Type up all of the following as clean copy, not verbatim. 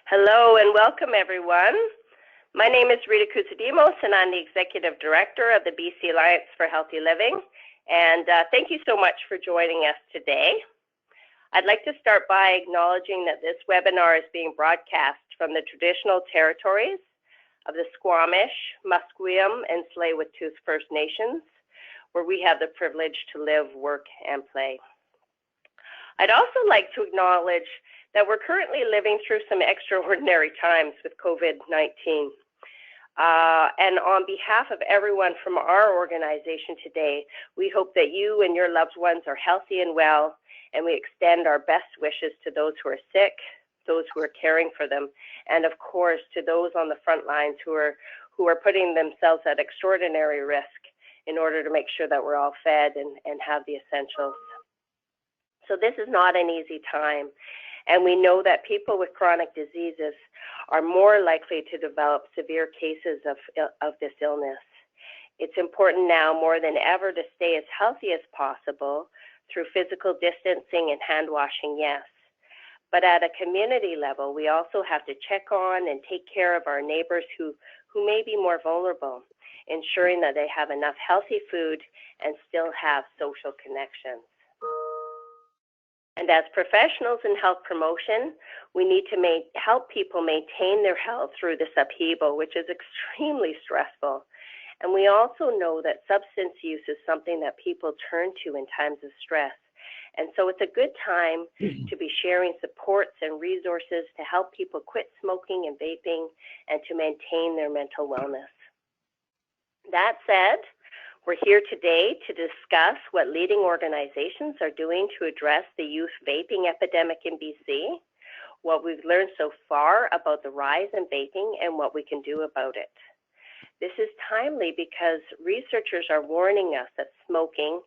Hello and welcome, everyone. My name is Rita Koutsidimos, and I'm the Executive Director of the BC Alliance for Healthy Living. And thank you so much for joining us today. I'd like to start by acknowledging that this webinar is being broadcast from the traditional territories of the Squamish, Musqueam, and Tsleil-Waututh First Nations, where we have the privilege to live, work, and play. I'd also like to acknowledge that we're currently living through some extraordinary times with COVID-19. And on behalf of everyone from our organization today, we hope that you and your loved ones are healthy and well, and we extend our best wishes to those who are sick, those who are caring for them, and of course to those on the front lines who are putting themselves at extraordinary risk in order to make sure that we're all fed and have the essentials. So this is not an easy time. And we know that people with chronic diseases are more likely to develop severe cases of this illness. It's important now more than ever to stay as healthy as possible through physical distancing and hand washing, yes. But at a community level, we also have to check on and take care of our neighbors who may be more vulnerable, ensuring that they have enough healthy food and still have social connections. And as professionals in health promotion, we need to help people maintain their health through this upheaval, which is extremely stressful. And we also know that substance use is something that people turn to in times of stress. And so it's a good time to be sharing supports and resources to help people quit smoking and vaping and to maintain their mental wellness. That said, we're here today to discuss what leading organizations are doing to address the youth vaping epidemic in BC, what we've learned so far about the rise in vaping, and what we can do about it. This is timely because researchers are warning us that smoking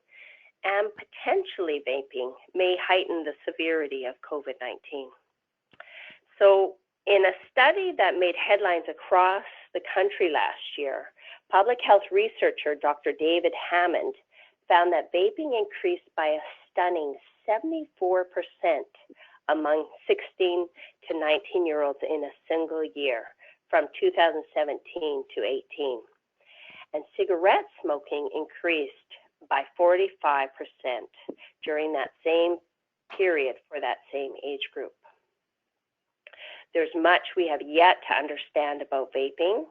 and potentially vaping may heighten the severity of COVID-19. So in a study that made headlines across the country last year, public health researcher Dr. David Hammond found that vaping increased by a stunning 74% among 16 to 19-year-olds in a single year from 2017 to 18. And cigarette smoking increased by 45% during that same period for that same age group. There's much we have yet to understand about vaping.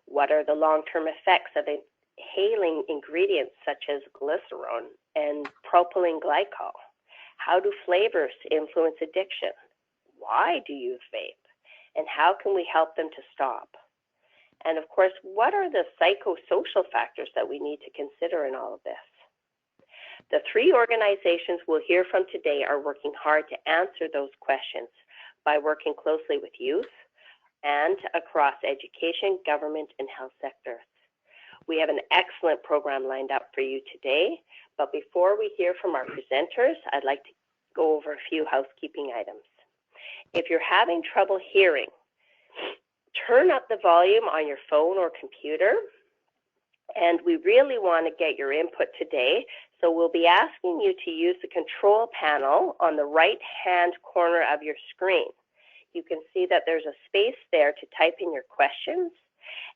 What are the long-term effects of inhaling ingredients such as glycerol and propylene glycol? How do flavors influence addiction? Why do youth vape? And how can we help them to stop? And of course, what are the psychosocial factors that we need to consider in all of this? The three organizations we'll hear from today are working hard to answer those questions by working closely with youth and across education, government, and health sectors. We have an excellent program lined up for you today, but before we hear from our presenters, I'd like to go over a few housekeeping items. If you're having trouble hearing, turn up the volume on your phone or computer, and we really want to get your input today, so we'll be asking you to use the control panel on the right-hand corner of your screen. You can see that there's a space there to type in your questions,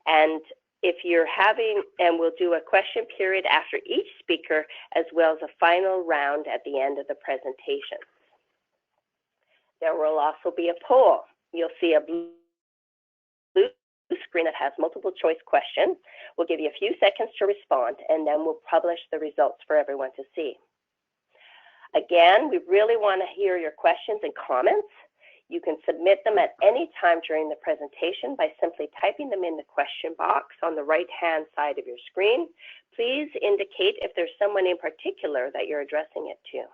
and we'll do a question period after each speaker, as well as a final round at the end of the presentation. There will also be a poll. You'll see a blue screen that has multiple choice questions. We'll give you a few seconds to respond, and then we'll publish the results for everyone to see. Again, we really want to hear your questions and comments. You can submit them at any time during the presentation by simply typing them in the question box on the right-hand side of your screen. Please indicate if there's someone in particular that you're addressing it to.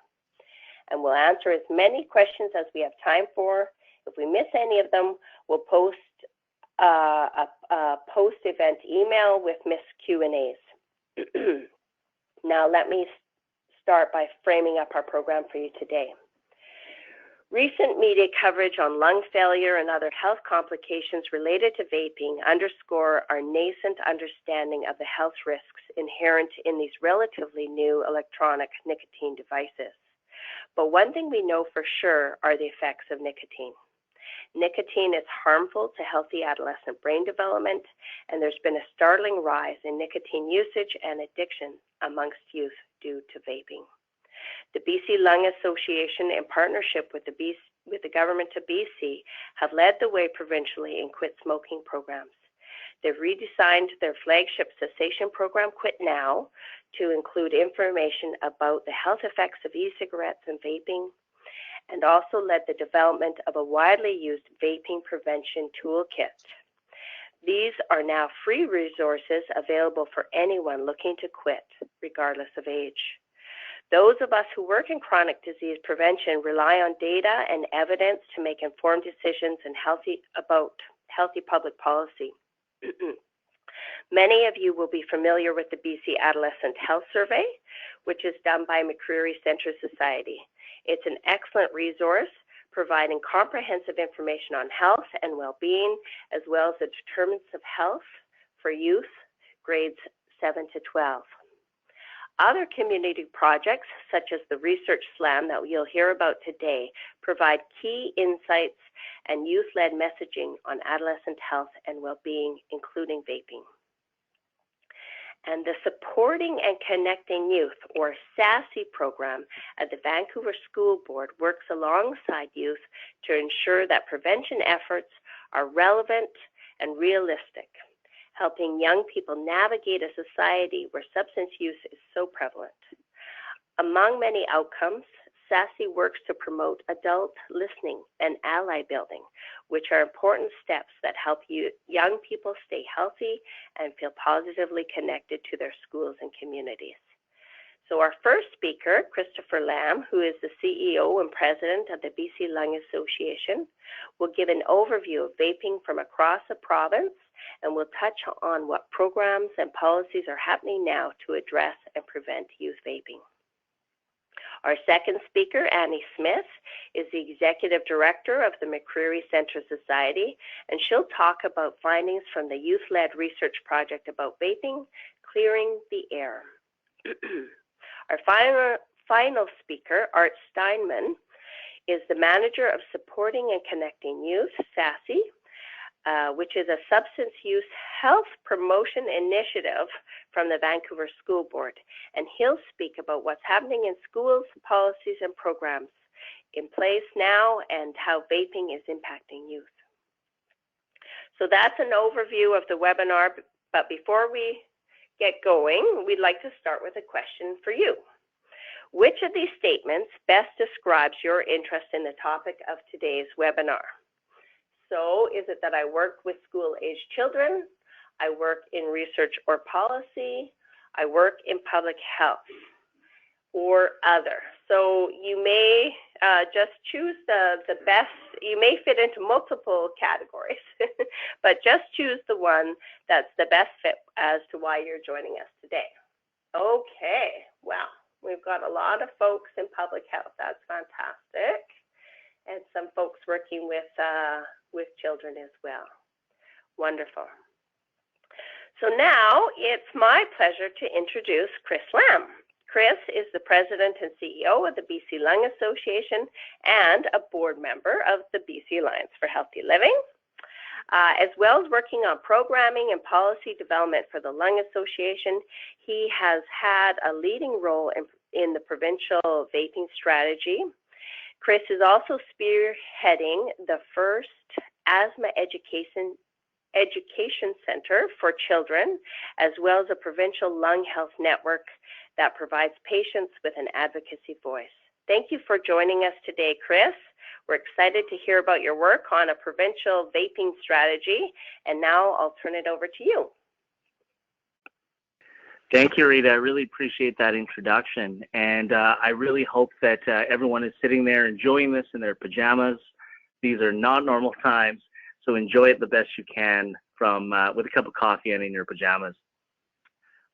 And we'll answer as many questions as we have time for. If we miss any of them, we'll post a post-event email with missed Q&As. Now let me start by framing up our program for you today. Recent media coverage on lung failure and other health complications related to vaping underscore our nascent understanding of the health risks inherent in these relatively new electronic nicotine devices. But one thing we know for sure are the effects of nicotine. Nicotine is harmful to healthy adolescent brain development, and there's been a startling rise in nicotine usage and addiction amongst youth due to vaping. The BC Lung Association, in partnership with the government of BC, have led the way provincially in quit smoking programs. They've redesigned their flagship cessation program, Quit Now, to include information about the health effects of e-cigarettes and vaping, and also led the development of a widely used vaping prevention toolkit. These are now free resources available for anyone looking to quit, regardless of age. Those of us who work in chronic disease prevention rely on data and evidence to make informed decisions and about healthy public policy. Many of you will be familiar with the BC Adolescent Health Survey, which is done by McCreary Centre Society. It's an excellent resource providing comprehensive information on health and well-being, as well as the determinants of health for youth grades 7 to 12. Other community projects, such as the Research Slam that you'll hear about today, provide key insights and youth-led messaging on adolescent health and well-being, including vaping. And the Supporting and Connecting Youth, or SASSY program at the Vancouver School Board, works alongside youth to ensure that prevention efforts are relevant and realistic, helping young people navigate a society where substance use is so prevalent. Among many outcomes, SASSY works to promote adult listening and ally building, which are important steps that help young people stay healthy and feel positively connected to their schools and communities. So our first speaker, Christopher Lamb, who is the CEO and president of the BC Lung Association, will give an overview of vaping from across the province, and will touch on what programs and policies are happening now to address and prevent youth vaping. Our second speaker, Annie Smith, is the Executive Director of the McCreary Centre Society, and she'll talk about findings from the youth-led research project about vaping, Clearing the Air. Our final speaker, Art Steinman, is the Manager of Supporting and Connecting Youth, SASSY, which is a substance use health promotion initiative from the Vancouver School Board. And he'll speak about what's happening in schools, policies, and programs in place now and how vaping is impacting youth. So that's an overview of the webinar, but before we get going, we'd like to start with a question for you. Which of these statements best describes your interest in the topic of today's webinar? So is it that I work with school-aged children, I work in research or policy, I work in public health, or other? So you may just choose the best. You may fit into multiple categories, but just choose the one that's the best fit as to why you're joining us today. Okay, well, we've got a lot of folks in public health. That's fantastic. And some folks working with children as well. Wonderful. So now it's my pleasure to introduce Chris Lamb. Chris is the President and CEO of the BC Lung Association and a board member of the BC Alliance for Healthy Living. As well as working on programming and policy development for the Lung Association, he has had a leading role in the provincial vaping strategy. Chris is also spearheading the first asthma education center for children, as well as a provincial lung health network that provides patients with an advocacy voice. Thank you for joining us today, Chris. We're excited to hear about your work on a provincial vaping strategy, and now I'll turn it over to you. Thank you, Rita. I really appreciate that introduction, and I really hope that everyone is sitting there enjoying this in their pajamas. These are not normal times, so enjoy it the best you can with a cup of coffee and in your pajamas.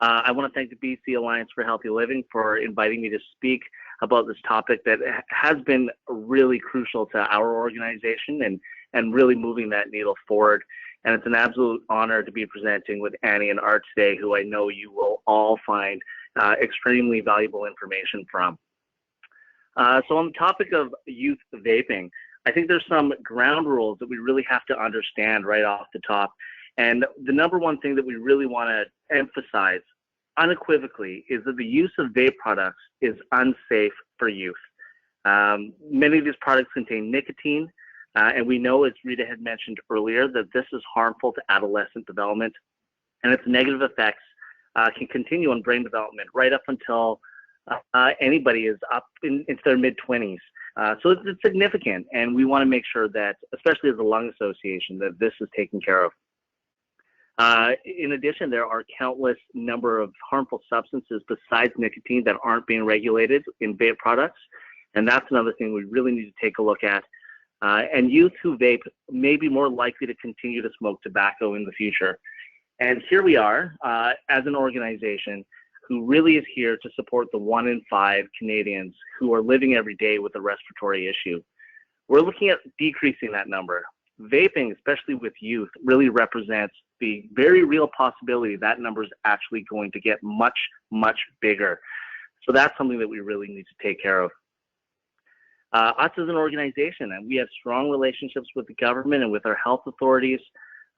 I want to thank the BC Alliance for Healthy Living for inviting me to speak about this topic that has been really crucial to our organization and really moving that needle forward. And it's an absolute honor to be presenting with Annie and Art today, who I know you will all find extremely valuable information from. So on the topic of youth vaping, I think there's some ground rules that we really have to understand right off the top. And the number one thing that we really want to emphasize unequivocally is that the use of vape products is unsafe for youth. Many of these products contain nicotine, and we know, as Rita had mentioned earlier, that this is harmful to adolescent development, and its negative effects can continue on brain development right up until anybody is up into their mid-20s. So it's significant, and we want to make sure that, especially as a lung association, that this is taken care of. In addition, there are countless number of harmful substances besides nicotine that aren't being regulated in vape products, and that's another thing we really need to take a look at. And youth who vape may be more likely to continue to smoke tobacco in the future. And here we are as an organization who really is here to support the 1 in 5 Canadians who are living every day with a respiratory issue. We're looking at decreasing that number. Vaping, especially with youth, really represents the very real possibility that number is actually going to get much, much bigger. So that's something that we really need to take care of. Us as an organization, and we have strong relationships with the government and with our health authorities,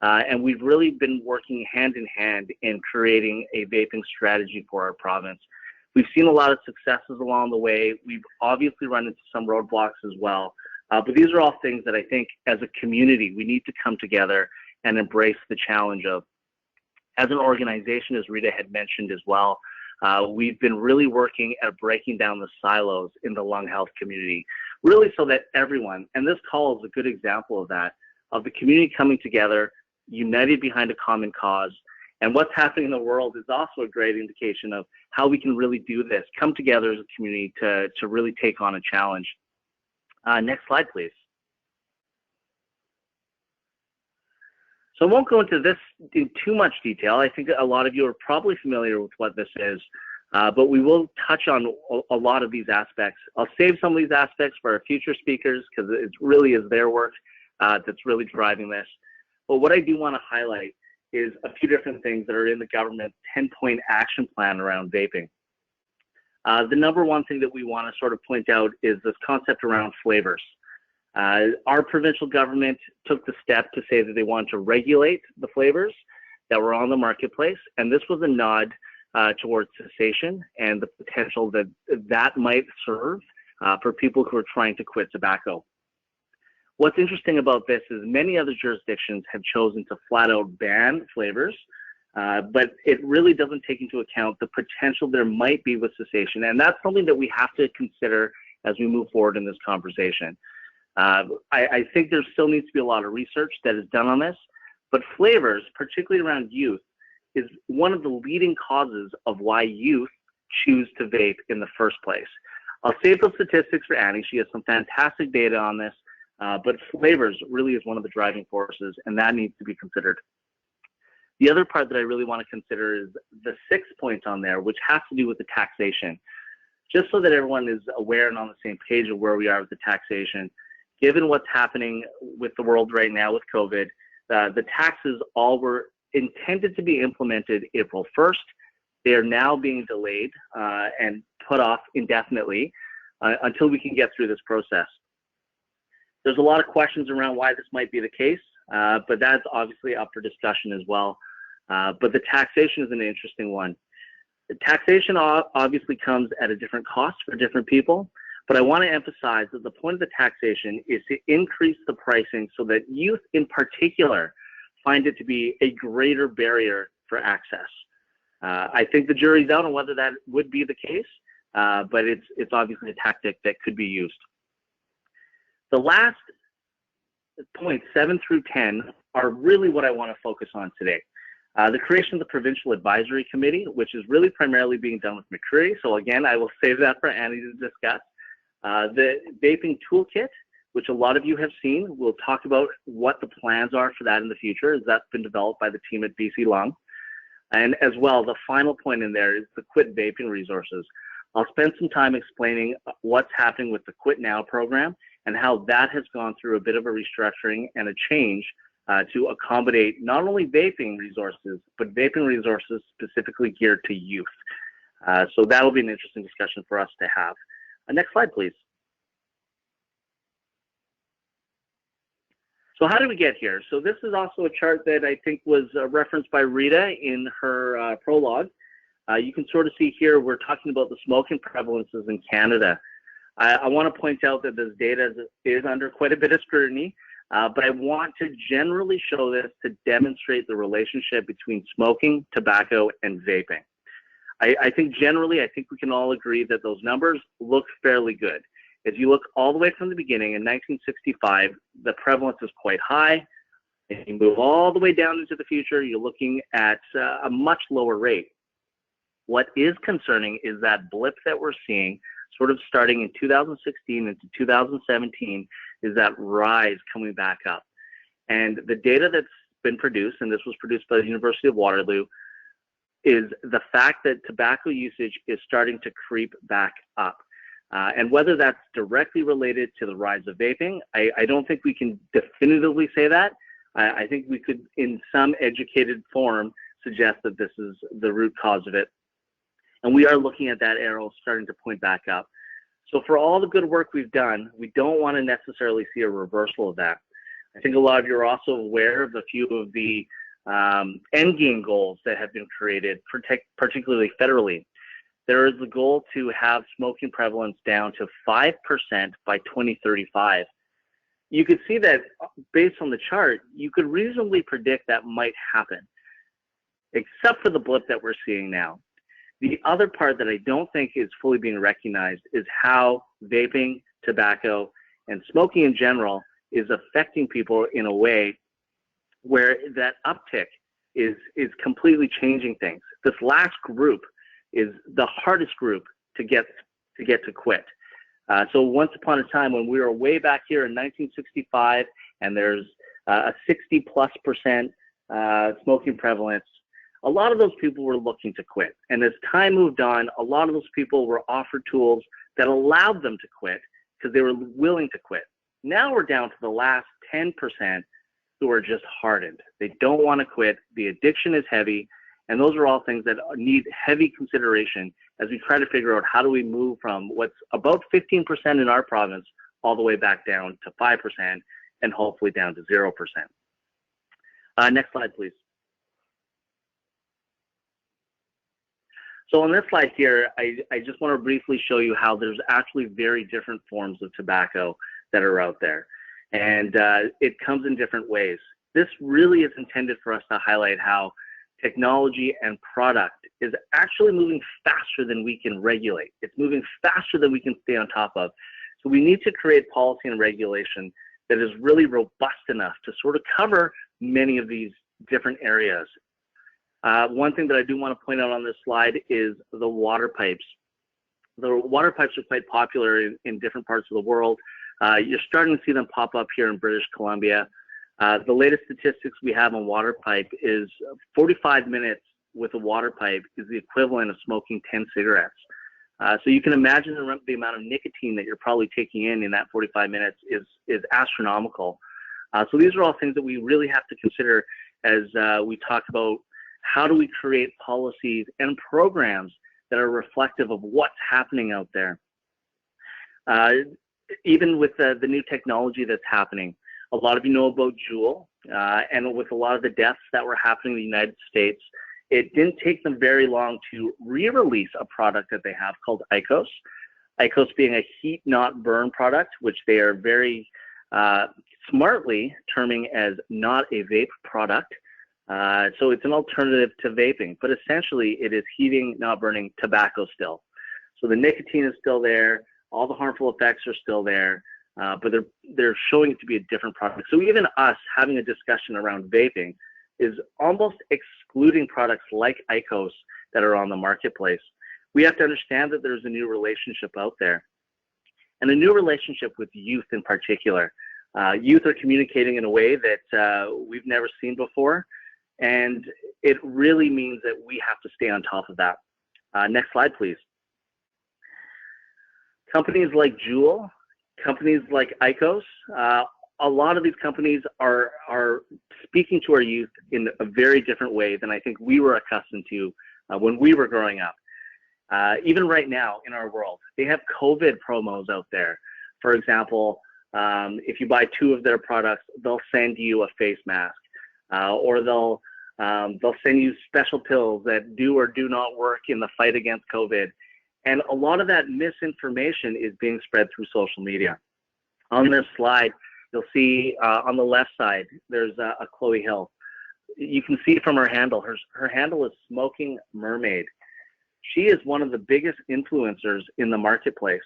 and we've really been working hand in hand in creating a vaping strategy for our province. We've seen a lot of successes along the way. We've obviously run into some roadblocks as well, but these are all things that I think as a community we need to come together and embrace the challenge of. As an organization, as Rita had mentioned as well, we've been really working at breaking down the silos in the lung health community, really so that everyone, and this call is a good example of that, of the community coming together, united behind a common cause. And what's happening in the world is also a great indication of how we can really do this, come together as a community to really take on a challenge. Next slide, please. So I won't go into this in too much detail. I think a lot of you are probably familiar with what this is, but we will touch on a lot of these aspects. I'll save some of these aspects for our future speakers because it really is their work that's really driving this. But what I do want to highlight is a few different things that are in the government 10-point action plan around vaping. The number one thing that we want to sort of point out is this concept around flavors. Our provincial government took the step to say that they wanted to regulate the flavors that were on the marketplace, and this was a nod towards cessation and the potential that that might serve for people who are trying to quit tobacco. What's interesting about this is many other jurisdictions have chosen to flat out ban flavors, but it really doesn't take into account the potential there might be with cessation, and that's something that we have to consider as we move forward in this conversation. I think there still needs to be a lot of research that is done on this, but flavors, particularly around youth, is one of the leading causes of why youth choose to vape in the first place. I'll save those statistics for Annie. She has some fantastic data on this, but flavors really is one of the driving forces, and that needs to be considered. The other part that I really want to consider is the 6th point on there, which has to do with the taxation. Just so that everyone is aware and on the same page of where we are with the taxation, given what's happening with the world right now with COVID, the taxes all were intended to be implemented April 1st. They are now being delayed and put off indefinitely until we can get through this process. There's a lot of questions around why this might be the case, but that's obviously up for discussion as well. But the taxation is an interesting one. The taxation obviously comes at a different cost for different people, but I want to emphasize that the point of the taxation is to increase the pricing so that youth in particular find it to be a greater barrier for access. I think the jury's out on whether that would be the case, but it's obviously a tactic that could be used. The last points, 7 through 10, are really what I want to focus on today. The creation of the Provincial Advisory Committee, which is really primarily being done with McCreary. So again, I will save that for Annie to discuss. The Vaping Toolkit, which a lot of you have seen. We'll talk about what the plans are for that in the future, as that's been developed by the team at BC Lung. And as well, the final point in there is the Quit Vaping resources. I'll spend some time explaining what's happening with the Quit Now program and how that has gone through a bit of a restructuring and a change to accommodate not only vaping resources, but vaping resources specifically geared to youth. So that will be an interesting discussion for us to have. Next slide, please. So how did we get here? So this is also a chart that I think was referenced by Rita in her prologue. You can sort of see here, we're talking about the smoking prevalences in Canada. I want to point out that this data is under quite a bit of scrutiny, but I want to generally show this to demonstrate the relationship between smoking, tobacco, and vaping. I think generally, I think we can all agree that those numbers look fairly good. If you look all the way from the beginning, in 1965, the prevalence is quite high. If you move all the way down into the future, you're looking at a much lower rate. What is concerning is that blip that we're seeing, sort of starting in 2016 into 2017, is that rise coming back up. And the data that's been produced, and this was produced by the University of Waterloo, is the fact that tobacco usage is starting to creep back up. And whether that's directly related to the rise of vaping, I don't think we can definitively say that. I think we could, in some educated form, suggest that this is the root cause of it. And we are looking at that arrow starting to point back up. So for all the good work we've done, we don't want to necessarily see a reversal of that. I think a lot of you are also aware of a few of the end game goals that have been created, particularly federally. There is the goal to have smoking prevalence down to 5% by 2035. You could see that based on the chart, you could reasonably predict that might happen, except for the blip that we're seeing now. The other part that I don't think is fully being recognized is how vaping, tobacco, and smoking in general is affecting people in a way where that uptick is completely changing things. This last group is the hardest group to get to quit. So once upon a time when we were way back here in 1965 and there's a 60+% smoking prevalence, a lot of those people were looking to quit. And as time moved on, a lot of those people were offered tools that allowed them to quit because they were willing to quit. Now we're down to the last 10% who are just hardened. They don't want to quit. The addiction is heavy. And those are all things that need heavy consideration as we try to figure out how do we move from what's about 15% in our province all the way back down to 5% and hopefully down to 0%. Next slide, please. So on this slide here, I just want to briefly show you how there's actually very different forms of tobacco that are out there. And it comes in different ways. This really is intended for us to highlight how technology and product is actually moving faster than we can regulate. It's moving faster than we can stay on top of. So we need to create policy and regulation that is really robust enough to sort of cover many of these different areas. One thing that I do want to point out on this slide is the water pipes. The water pipes are quite popular in different parts of the world. You're starting to see them pop up here in British Columbia. The latest statistics we have on water pipe is 45 minutes with a water pipe is the equivalent of smoking 10 cigarettes. So you can imagine the amount of nicotine that you're probably taking in that 45 minutes is astronomical. So these are all things that we really have to consider as we talk about how do we create policies and programs that are reflective of what's happening out there. Even with the new technology that's happening, a lot of you know about Juul, and with a lot of the deaths that were happening in the United States, it didn't take them very long to re-release a product that they have called IQOS. IQOS being a heat not burn product, which they are very smartly terming as not a vape product. So it's an alternative to vaping, but essentially it is heating, not burning tobacco still. So the nicotine is still there, all the harmful effects are still there, but they're showing it to be a different product. So even us having a discussion around vaping is almost excluding products like IQOS that are on the marketplace. We have to understand that there's a new relationship out there, and a new relationship with youth in particular. Youth are communicating in a way that we've never seen before, and it really means that we have to stay on top of that. Next slide, please. Companies like Juul, companies like IQOS, a lot of these companies are speaking to our youth in a very different way than I think we were accustomed to when we were growing up. Even right now in our world, they have COVID promos out there. For example, if you buy 2 of their products, they'll send you a face mask, or they'll send you special pills that do or do not work in the fight against COVID. And a lot of that misinformation is being spread through social media. On this slide, you'll see on the left side, there's a Chloe Hill. You can see from her handle, her handle is Smoking Mermaid. She is one of the biggest influencers in the marketplace.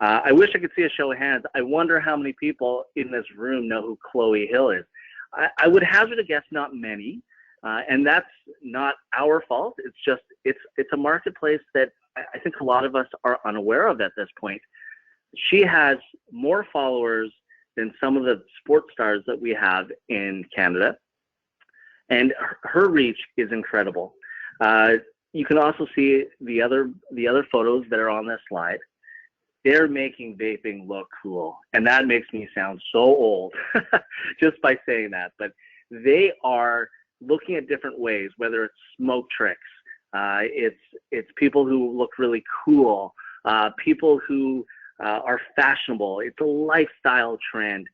I wish I could see a show of hands. I wonder how many people in this room know who Chloe Hill is. I would hazard a guess not many, and that's not our fault. It's just, it's a marketplace that I think a lot of us are unaware of at this point. She has more followers than some of the sports stars that we have in Canada, and her reach is incredible. You can also see the other photos that are on this slide. They're making vaping look cool, and that makes me sound so old just by saying that. But they are looking at different ways, whether it's smoke tricks, it's people who look really cool, people who are fashionable. It's a lifestyle trend.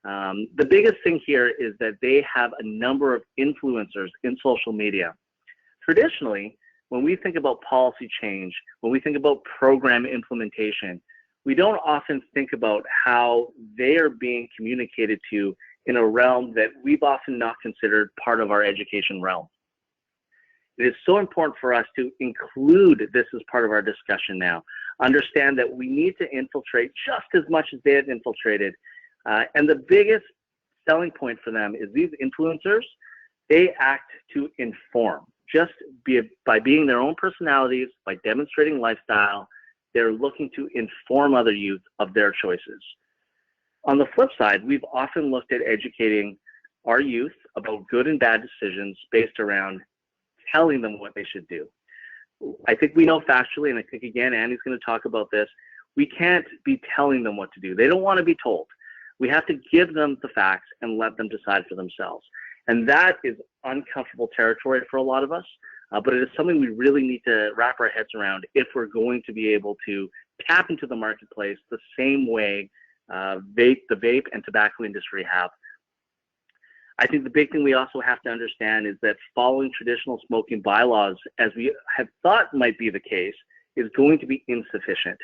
The biggest thing here is that they have a number of influencers in social media. Traditionally, when we think about policy change, when we think about program implementation, we don't often think about how they are being communicated to in a realm that we've often not considered part of our education realm. It is so important for us to include this as part of our discussion now. Understand that we need to infiltrate just as much as they have infiltrated. And the biggest selling point for them is these influencers, they act to inform. By being their own personalities, by demonstrating lifestyle, they're looking to inform other youth of their choices. On the flip side, we've often looked at educating our youth about good and bad decisions based around telling them what they should do. I think we know factually, and I think, again, Annie's going to talk about this, we can't be telling them what to do. They don't want to be told. We have to give them the facts and let them decide for themselves. And that is uncomfortable territory for a lot of us, but it is something we really need to wrap our heads around if we're going to be able to tap into the marketplace the same way the vape and tobacco industry have. I think the big thing we also have to understand is that following traditional smoking bylaws, as we have thought might be the case, is going to be insufficient.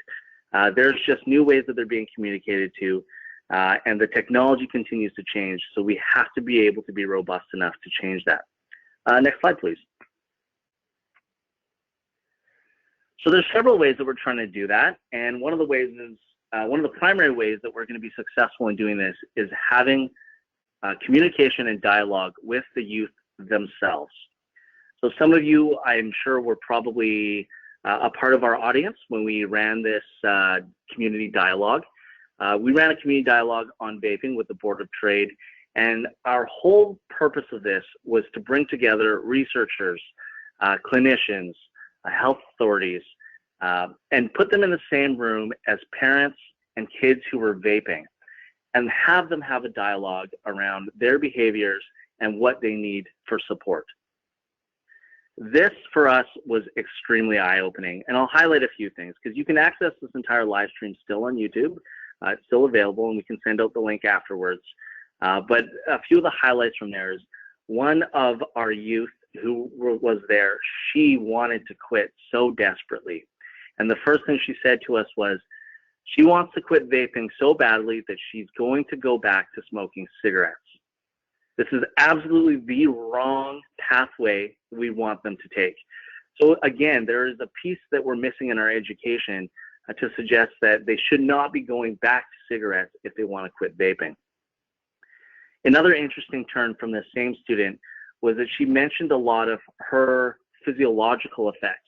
There's just new ways that they're being communicated to, and the technology continues to change, so we have to be able to be robust enough to change that. Next slide, please. So there's several ways that we're trying to do that, and one of the primary ways that we're going to be successful in doing this is having communication and dialogue with the youth themselves. So some of you, I'm sure, were probably a part of our audience when we ran this community dialogue. We ran a community dialogue on vaping with the Board of Trade, and our whole purpose of this was to bring together researchers, clinicians, health authorities, and put them in the same room as parents and kids who were vaping, and have them have a dialogue around their behaviors and what they need for support. This, for us, was extremely eye-opening, and I'll highlight a few things, because you can access this entire live stream still on YouTube. It's still available, and we can send out the link afterwards. But a few of the highlights from there is one of our youth who was there, she wanted to quit so desperately. And the first thing she said to us was, she wants to quit vaping so badly that she's going to go back to smoking cigarettes. This is absolutely the wrong pathway we want them to take. So again, there is a piece that we're missing in our education to suggest that they should not be going back to cigarettes if they want to quit vaping. Another interesting turn from this same student was that she mentioned a lot of her physiological effects.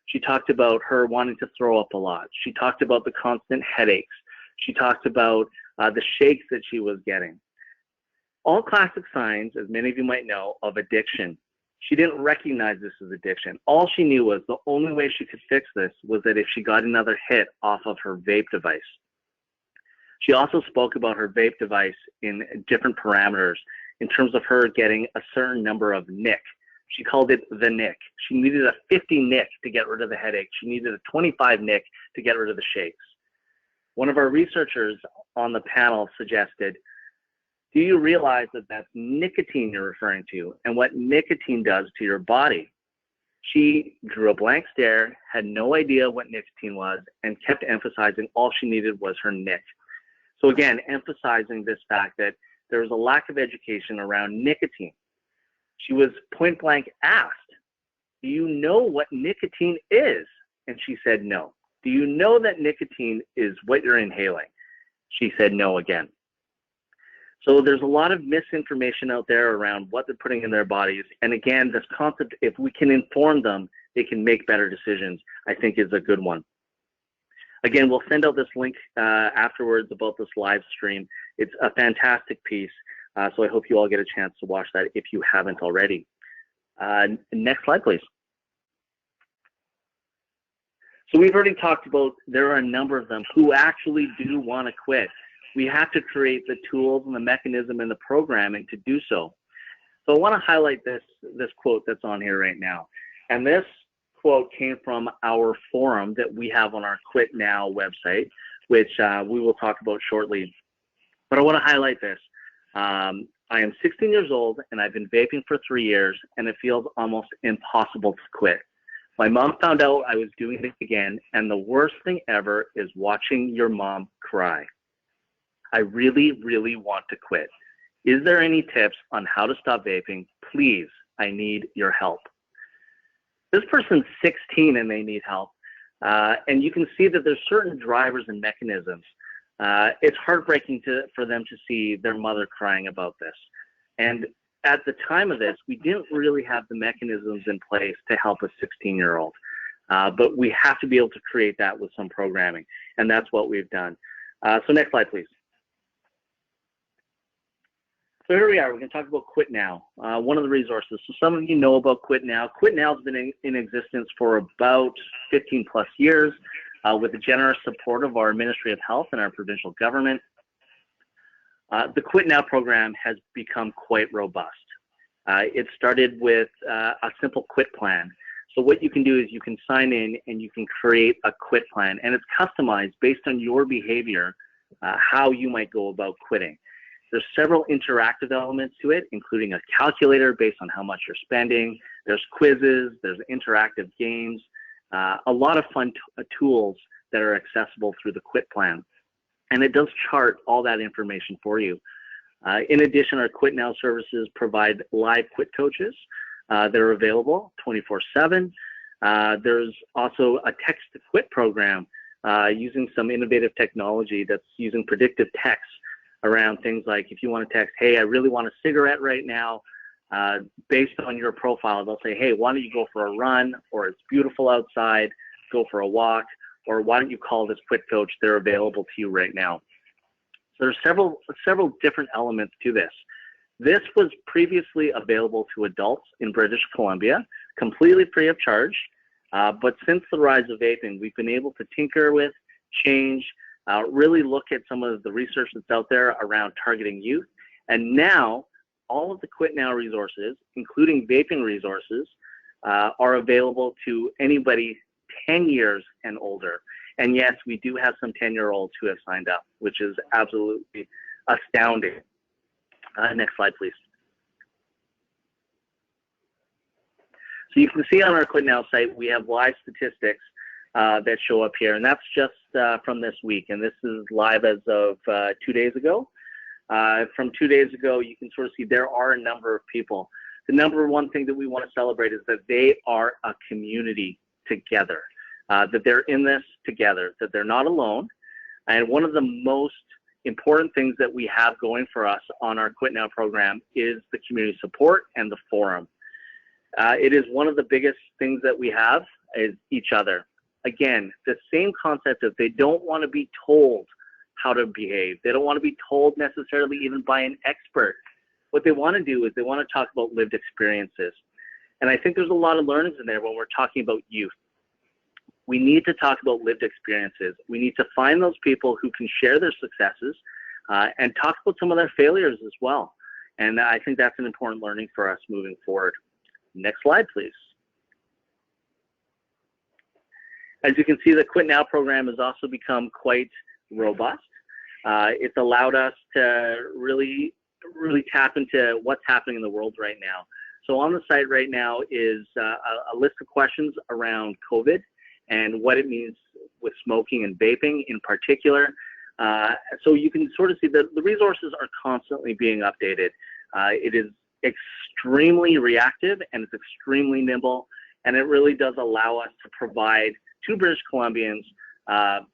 She talked about her wanting to throw up a lot. She talked about the constant headaches. She talked about the shakes that she was getting. All classic signs, as many of you might know, of addiction. She didn't recognize this as addiction. All she knew was the only way she could fix this was that if she got another hit off of her vape device. She also spoke about her vape device in different parameters in terms of her getting a certain number of nick. She called it the nick. She needed a 50 nick to get rid of the headache. She needed a 25 nick to get rid of the shakes. One of our researchers on the panel suggested, do you realize that that's nicotine you're referring to and what nicotine does to your body? She drew a blank stare, had no idea what nicotine was, and kept emphasizing all she needed was her nic. So again, emphasizing this fact that there was a lack of education around nicotine. She was point blank asked, do you know what nicotine is? And she said no. Do you know that nicotine is what you're inhaling? She said no again. So there's a lot of misinformation out there around what they're putting in their bodies. And again, this concept, if we can inform them, they can make better decisions, I think is a good one. Again, we'll send out this link afterwards about this live stream. It's a fantastic piece. So I hope you all get a chance to watch that if you haven't already. Next slide, please. So we've already talked about there are a number of them who actually do want to quit. We have to create the tools and the mechanism and the programming to do so. So I want to highlight this quote that's on here right now. And this quote came from our forum that we have on our Quit Now website, which we will talk about shortly. But I want to highlight this. I am 16 years old and I've been vaping for 3 years and it feels almost impossible to quit. My mom found out I was doing it again, and the worst thing ever is watching your mom cry. I really, really want to quit. Is there any tips on how to stop vaping? Please, I need your help. This person's 16 and they need help. And you can see that there's certain drivers and mechanisms. It's heartbreaking for them to see their mother crying about this. And at the time of this, we didn't really have the mechanisms in place to help a 16-year-old. But we have to be able to create that with some programming. And that's what we've done. So next slide, please. So here we are. We're going to talk about Quit Now, one of the resources. So some of you know about Quit Now. Quit Now has been in existence for about 15 plus years with the generous support of our Ministry of Health and our provincial government. The Quit Now program has become quite robust. It started with a simple quit plan. So what you can do is you can sign in and you can create a quit plan, and it's customized based on your behavior, how you might go about quitting. There's several interactive elements to it, including a calculator based on how much you're spending. There's quizzes, there's interactive games, a lot of fun tools that are accessible through the quit plan. And it does chart all that information for you. In addition, our Quit Now services provide live quit coaches that are available 24/7. There's also a text to quit program using some innovative technology that's using predictive text around things like if you want to text, hey, I really want a cigarette right now, based on your profile, they'll say, hey, why don't you go for a run, or it's beautiful outside, go for a walk, or why don't you call this quit coach, they're available to you right now. So there's several different elements to this. This was previously available to adults in British Columbia, completely free of charge, but since the rise of vaping, we've been able to tinker with, change, really look at some of the research that's out there around targeting youth. And now all of the Quit Now resources, including vaping resources, are available to anybody 10 years and older. And yes, we do have some 10-year-olds who have signed up, which is absolutely astounding. Next slide, please. So you can see on our Quit Now site, we have live statistics that show up here, and that's just from this week, and this is live as of 2 days ago. From 2 days ago, you can sort of see there are a number of people. The number one thing that we want to celebrate is that they are a community together, that they're in this together, that they're not alone. And one of the most important things that we have going for us on our Quit Now program is the community support and the forum. It is one of the biggest things that we have is each other. Again, the same concept of they don't want to be told how to behave. They don't want to be told necessarily even by an expert. What they want to do is they want to talk about lived experiences. And I think there's a lot of learnings in there when we're talking about youth. We need to talk about lived experiences. We need to find those people who can share their successes and talk about some of their failures as well. And I think that's an important learning for us moving forward. Next slide, please. As you can see, the Quit Now program has also become quite robust. It's allowed us to really tap into what's happening in the world right now. So on the site right now is a list of questions around COVID and what it means with smoking and vaping in particular. So you can sort of see that the resources are constantly being updated. It is extremely reactive and it's extremely nimble, and it really does allow us to provide to British Columbians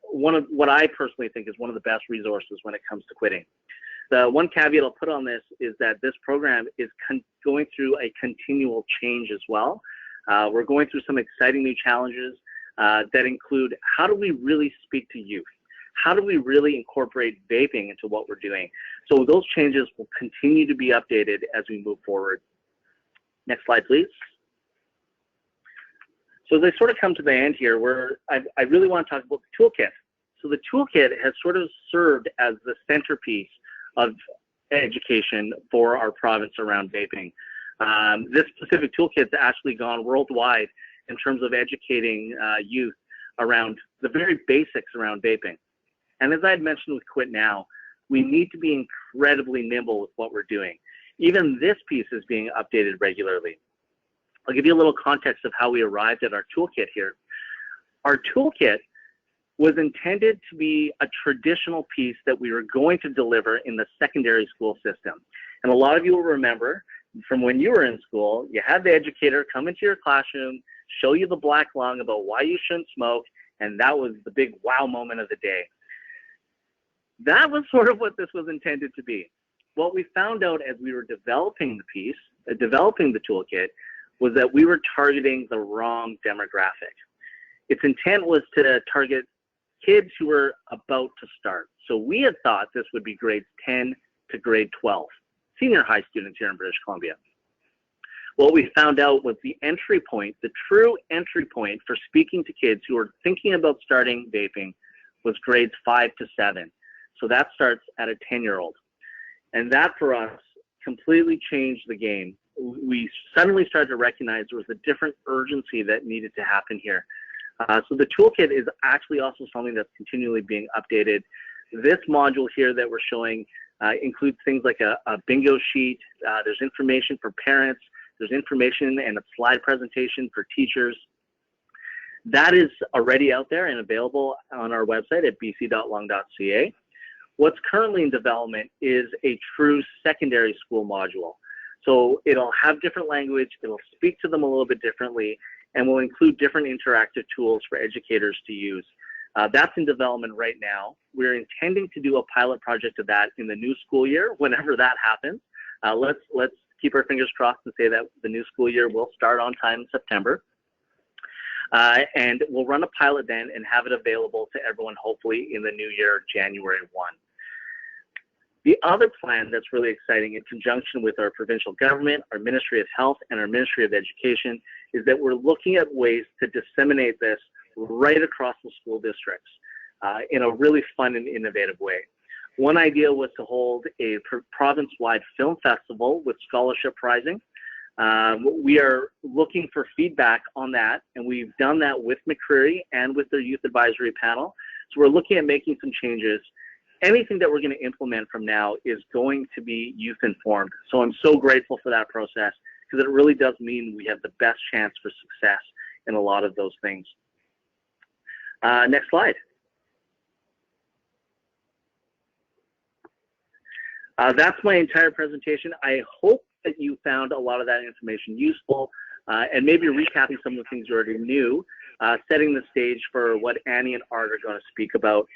one of what I personally think is one of the best resources when it comes to quitting. The one caveat I'll put on this is that this program is going through a continual change as well. We're going through some exciting new challenges that include how do we really speak to youth? How do we really incorporate vaping into what we're doing? So those changes will continue to be updated as we move forward. Next slide, please. So as I sort of come to the end here, where I really want to talk about the toolkit. So the toolkit has sort of served as the centerpiece of education for our province around vaping. This specific toolkit's actually gone worldwide in terms of educating youth around the very basics around vaping. And as I had mentioned with Quit Now, we need to be incredibly nimble with what we're doing. Even this piece is being updated regularly. I'll give you a little context of how we arrived at our toolkit here. Our toolkit was intended to be a traditional piece that we were going to deliver in the secondary school system. And a lot of you will remember from when you were in school, you had the educator come into your classroom, show you the black lung about why you shouldn't smoke, and that was the big wow moment of the day. That was sort of what this was intended to be. What we found out as we were developing the piece, developing the toolkit, was that we were targeting the wrong demographic. Its intent was to target kids who were about to start. So we had thought this would be grades 10 to grade 12, senior high students here in British Columbia. What we found out was the entry point, the true entry point for speaking to kids who are thinking about starting vaping was grades 5 to 7. So that starts at a 10-year-old. And that for us completely changed the game. We suddenly started to recognize there was a different urgency that needed to happen here. So the toolkit is actually also something that's continually being updated. This module here that we're showing includes things like a bingo sheet. There's information for parents. There's information and a slide presentation for teachers. That is already out there and available on our website at bc.lung.ca. What's currently in development is a true secondary school module. So it'll have different language, it'll speak to them a little bit differently, and will include different interactive tools for educators to use. That's in development right now. We're intending to do a pilot project of that in the new school year, whenever that happens. Let's keep our fingers crossed and say that the new school year will start on time in September. And we'll run a pilot then and have it available to everyone, hopefully in the new year, January 1. The other plan that's really exciting in conjunction with our provincial government, our Ministry of Health, and our Ministry of Education is that we're looking at ways to disseminate this right across the school districts in a really fun and innovative way. One idea was to hold a province-wide film festival with scholarship prizing. We are looking for feedback on that, and we've done that with McCreary and with their youth advisory panel. So we're looking at making some changes. Anything that we're going to implement from now is going to be youth informed. So I'm so grateful for that process because it really does mean we have the best chance for success in a lot of those things. Next slide. That's my entire presentation. I hope that you found a lot of that information useful and maybe recapping some of the things you already knew, setting the stage for what Annie and Art are going to speak about.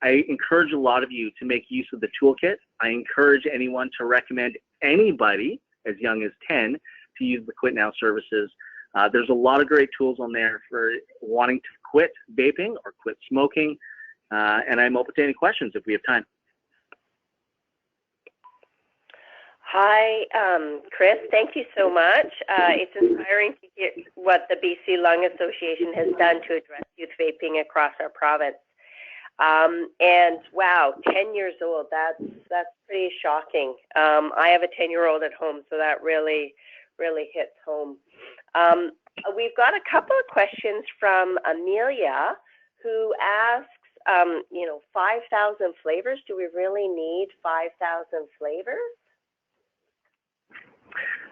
I encourage a lot of you to make use of the toolkit. I encourage anyone to recommend anybody as young as 10 to use the Quit Now services. There's a lot of great tools on there for wanting to quit vaping or quit smoking, and I'm open to any questions if we have time. Hi, Chris. Thank you so much. It's inspiring to hear what the BC Lung Association has done to address youth vaping across our province. And wow, 10 years old, that's pretty shocking. I have a 10-year-old at home, so that really hits home. We've got a couple of questions from Amelia, who asks, you know, 5,000 flavors. Do we really need 5,000 flavors?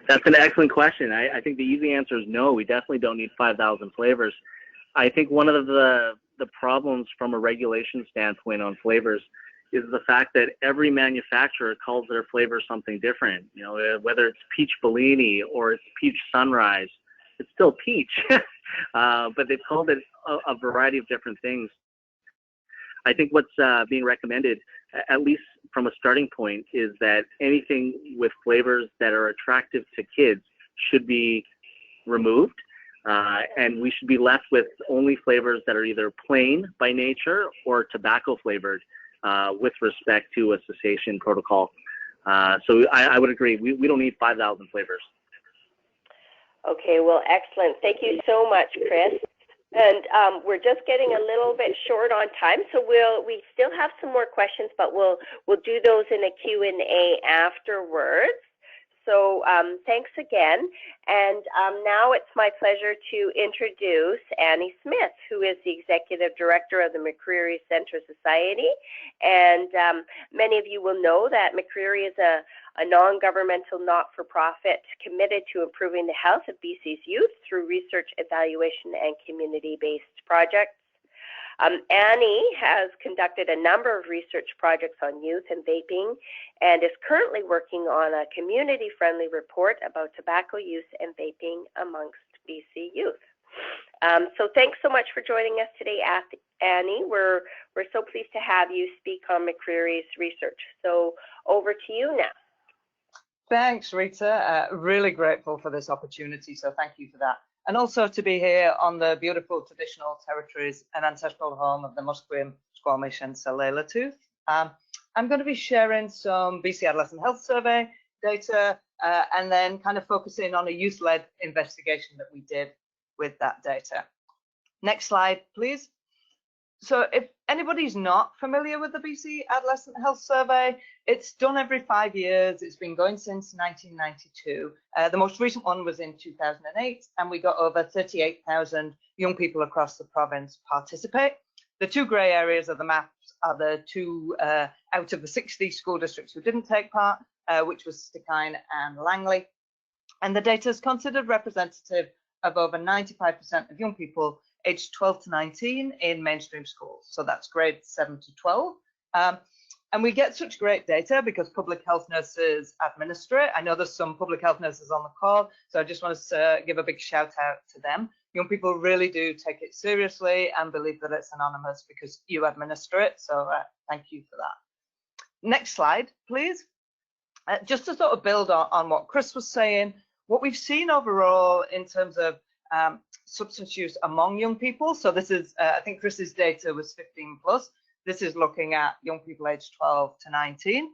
That's an excellent question. I think the easy answer is no. We definitely don't need 5,000 flavors. I think one of the problems from a regulation standpoint on flavors is the fact that every manufacturer calls their flavor something different. You know, whether it's peach Bellini or it's peach sunrise, it's still peach, but they've called it a variety of different things. I think what's being recommended, at least from a starting point, is that anything with flavors that are attractive to kids should be removed, and we should be left with only flavors that are either plain by nature or tobacco flavored, with respect to a cessation protocol. So I would agree, we don't need 5,000 flavors. Okay, well, excellent. Thank you so much, Chris. And we're just getting a little bit short on time, so we still have some more questions, but we'll do those in a Q&A afterwards. So thanks again. And now it's my pleasure to introduce Annie Smith, who is the Executive Director of the McCreary Centre Society. And many of you will know that McCreary is a non-governmental, not-for-profit committed to improving the health of BC's youth through research, evaluation, and community-based projects. Annie has conducted a number of research projects on youth and vaping and is currently working on a community-friendly report about tobacco use and vaping amongst BC youth. So thanks so much for joining us today, Annie. We're so pleased to have you speak on McCreary's research. So over to you now. Thanks, Rita. Really grateful for this opportunity, so thank you for that. And also to be here on the beautiful traditional territories and ancestral home of the Musqueam, Squamish and Tsleil-Waututh. I'm going to be sharing some BC Adolescent Health Survey data and then kind of focusing on a youth-led investigation that we did with that data. Next slide, please. So if anybody's not familiar with the BC Adolescent Health Survey, it's done every 5 years. It's been going since 1992. The most recent one was in 2008, and we got over 38,000 young people across the province participate. The two grey areas of the maps are the two out of the 60 school districts who didn't take part, which was Stikine and Langley. And the data is considered representative of over 95% of young people aged 12 to 19 in mainstream schools. So that's grades 7 to 12. And we get such great data because public health nurses administer it. I know there's some public health nurses on the call, so I just want to give a big shout out to them. Young people really do take it seriously and believe that it's anonymous because you administer it. So thank you for that. Next slide, please. Just to sort of build on what Chris was saying, what we've seen overall in terms of substance use among young people. So this is, I think Chris's data was 15 plus. This is looking at young people aged 12 to 19.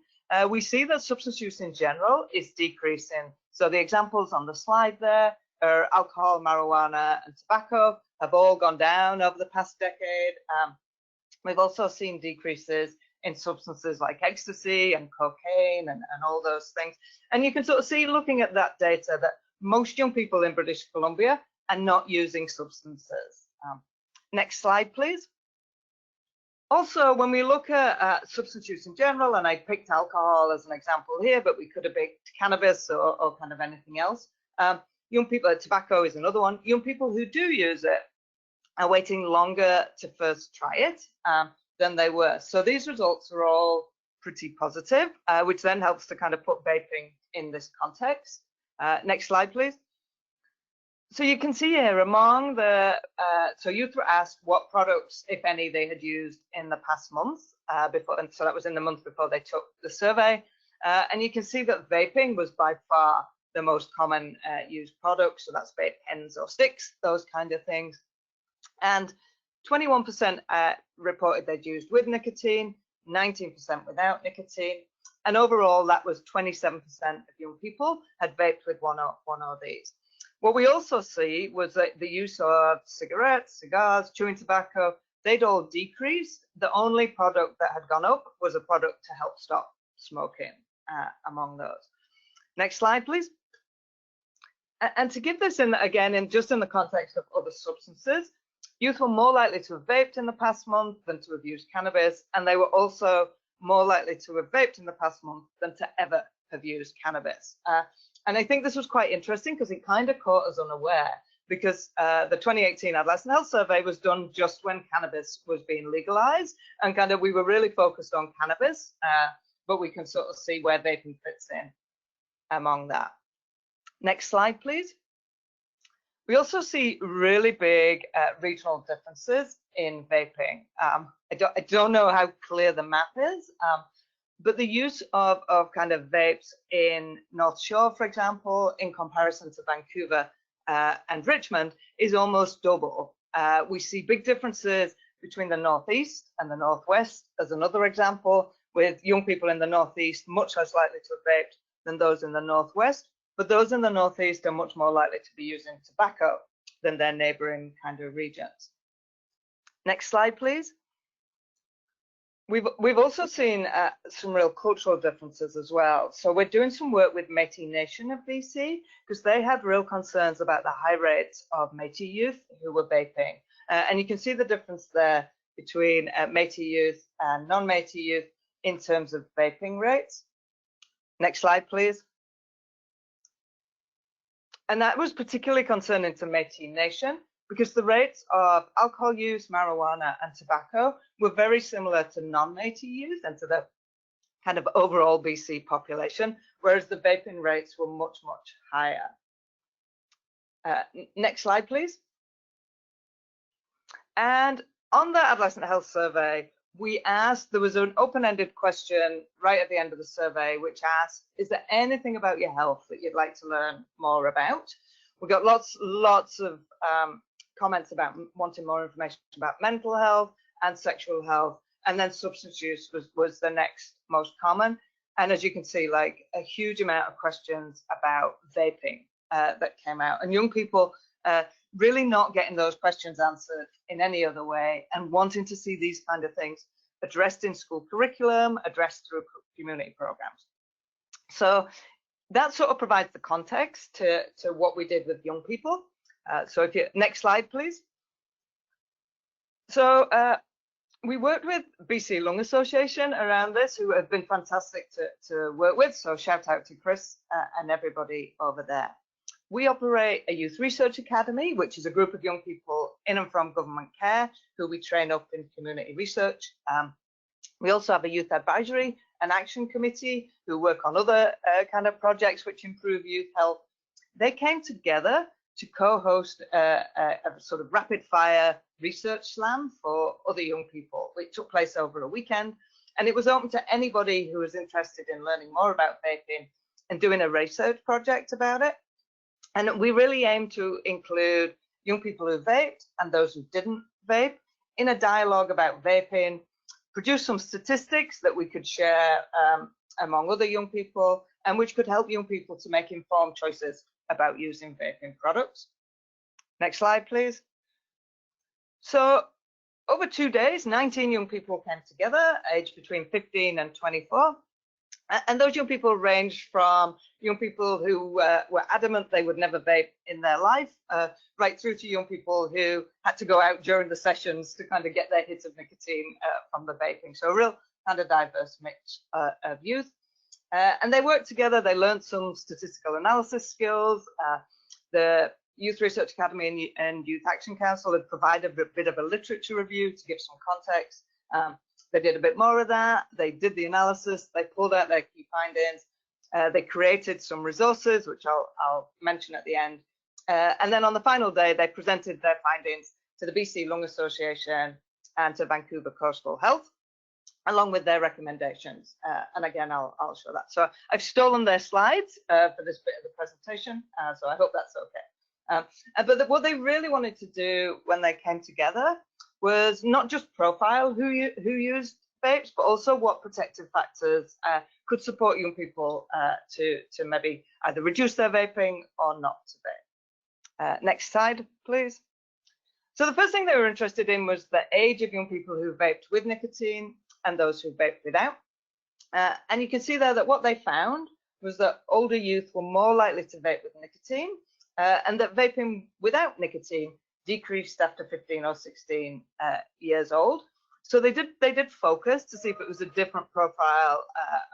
We see that substance use in general is decreasing. So the examples on the slide there are alcohol, marijuana, and tobacco have all gone down over the past decade. We've also seen decreases in substances like ecstasy and cocaine and all those things. And you can sort of see, looking at that data, that most young people in British Columbia are not using substances. Next slide, please. Also, when we look at substance use in general, and I picked alcohol as an example here, but we could have picked cannabis or kind of anything else. Young people, tobacco is another one. Young people who do use it are waiting longer to first try it than they were. So these results are all pretty positive, which then helps to kind of put vaping in this context. Next slide, please. So you can see here among the, so youth were asked what products, if any, they had used in the past month before, and so that was in the month before they took the survey. And you can see that vaping was by far the most common used product. So that's vape pens or sticks, those kind of things. And 21% reported they'd used with nicotine, 19% without nicotine. And overall, that was 27% of young people had vaped with one of these. What we also see was that the use of cigarettes, cigars, chewing tobacco, they'd all decreased. The only product that had gone up was a product to help stop smoking among those. Next slide, please. And to give this in, again, just in the context of other substances, Youth were more likely to have vaped in the past month than to have used cannabis, and they were also more likely to have vaped in the past month than to ever have used cannabis. And I think this was quite interesting because it kind of caught us unaware, because the 2018 Adolescent Health Survey was done just when cannabis was being legalized, and kind of we were really focused on cannabis, but we can sort of see where vaping fits in among that. Next slide, please. We also see really big regional differences in vaping. I don't know how clear the map is, but the use of kind of vapes in North Shore, for example, in comparison to Vancouver and Richmond, is almost double. We see big differences between the Northeast and the Northwest, as another example, with young people in the Northeast much less likely to have vaped than those in the Northwest. But those in the Northeast are much more likely to be using tobacco than their neighboring kind of regions. Next slide, please. We've also seen some real cultural differences as well. So we're doing some work with Métis Nation of BC, because they had real concerns about the high rates of Métis youth who were vaping. And you can see the difference there between Métis youth and non-Métis youth in terms of vaping rates. Next slide, please. And that was particularly concerning to Métis Nation because the rates of alcohol use, marijuana, and tobacco were very similar to non-Métis youth and to the kind of overall BC population, whereas the vaping rates were much, much higher. Next slide, please. And on the Adolescent Health Survey, we asked, there was an open-ended question right at the end of the survey, which asked, is there anything about your health that you'd like to learn more about? We got lots of comments about wanting more information about mental health and sexual health, and then substance use was the next most common. And as you can see, like a huge amount of questions about vaping that came out, and young people really not getting those questions answered in any other way and wanting to see these kind of things addressed in school curriculum, addressed through community programs. So that sort of provides the context to what we did with young people. So if you, next slide, please. So we worked with BC Lung Association around this, who have been fantastic to work with. So shout out to Chris and everybody over there. We operate a youth research academy, which is a group of young people in and from government care who we train up in community research. We also have a youth advisory and action committee who work on other kind of projects which improve youth health. They came together to co-host a sort of rapid fire research slam for other young people, which took place over a weekend. And it was open to anybody who was interested in learning more about vaping and doing a research project about it. And we really aim to include young people who vaped and those who didn't vape in a dialogue about vaping, produce some statistics that we could share among other young people, and which could help young people to make informed choices about using vaping products. Next slide, please. So over 2 days, 19 young people came together, aged between 15 and 24. And those young people ranged from young people who were adamant they would never vape in their life, right through to young people who had to go out during the sessions to kind of get their hits of nicotine from the vaping. So a real kind of diverse mix of youth. And they worked together, they learned some statistical analysis skills. The Youth Research Academy and Youth Action Council had provided a bit of a literature review to give some context. They did a bit more of that. They did the analysis. They pulled out their key findings. They created some resources, which I'll mention at the end. And then on the final day, they presented their findings to the BC Lung Association and to Vancouver Coastal Health, along with their recommendations. And again, I'll show that. So I've stolen their slides for this bit of the presentation, so I hope that's okay. But what they really wanted to do when they came together was not just profile who used vapes, but also what protective factors could support young people to maybe either reduce their vaping or not to vape. Next slide, please. So the first thing they were interested in was the age of young people who vaped with nicotine and those who vaped without. And you can see there that what they found was that older youth were more likely to vape with nicotine, and that vaping without nicotine decreased after 15 or 16 years old. So they did focus to see if it was a different profile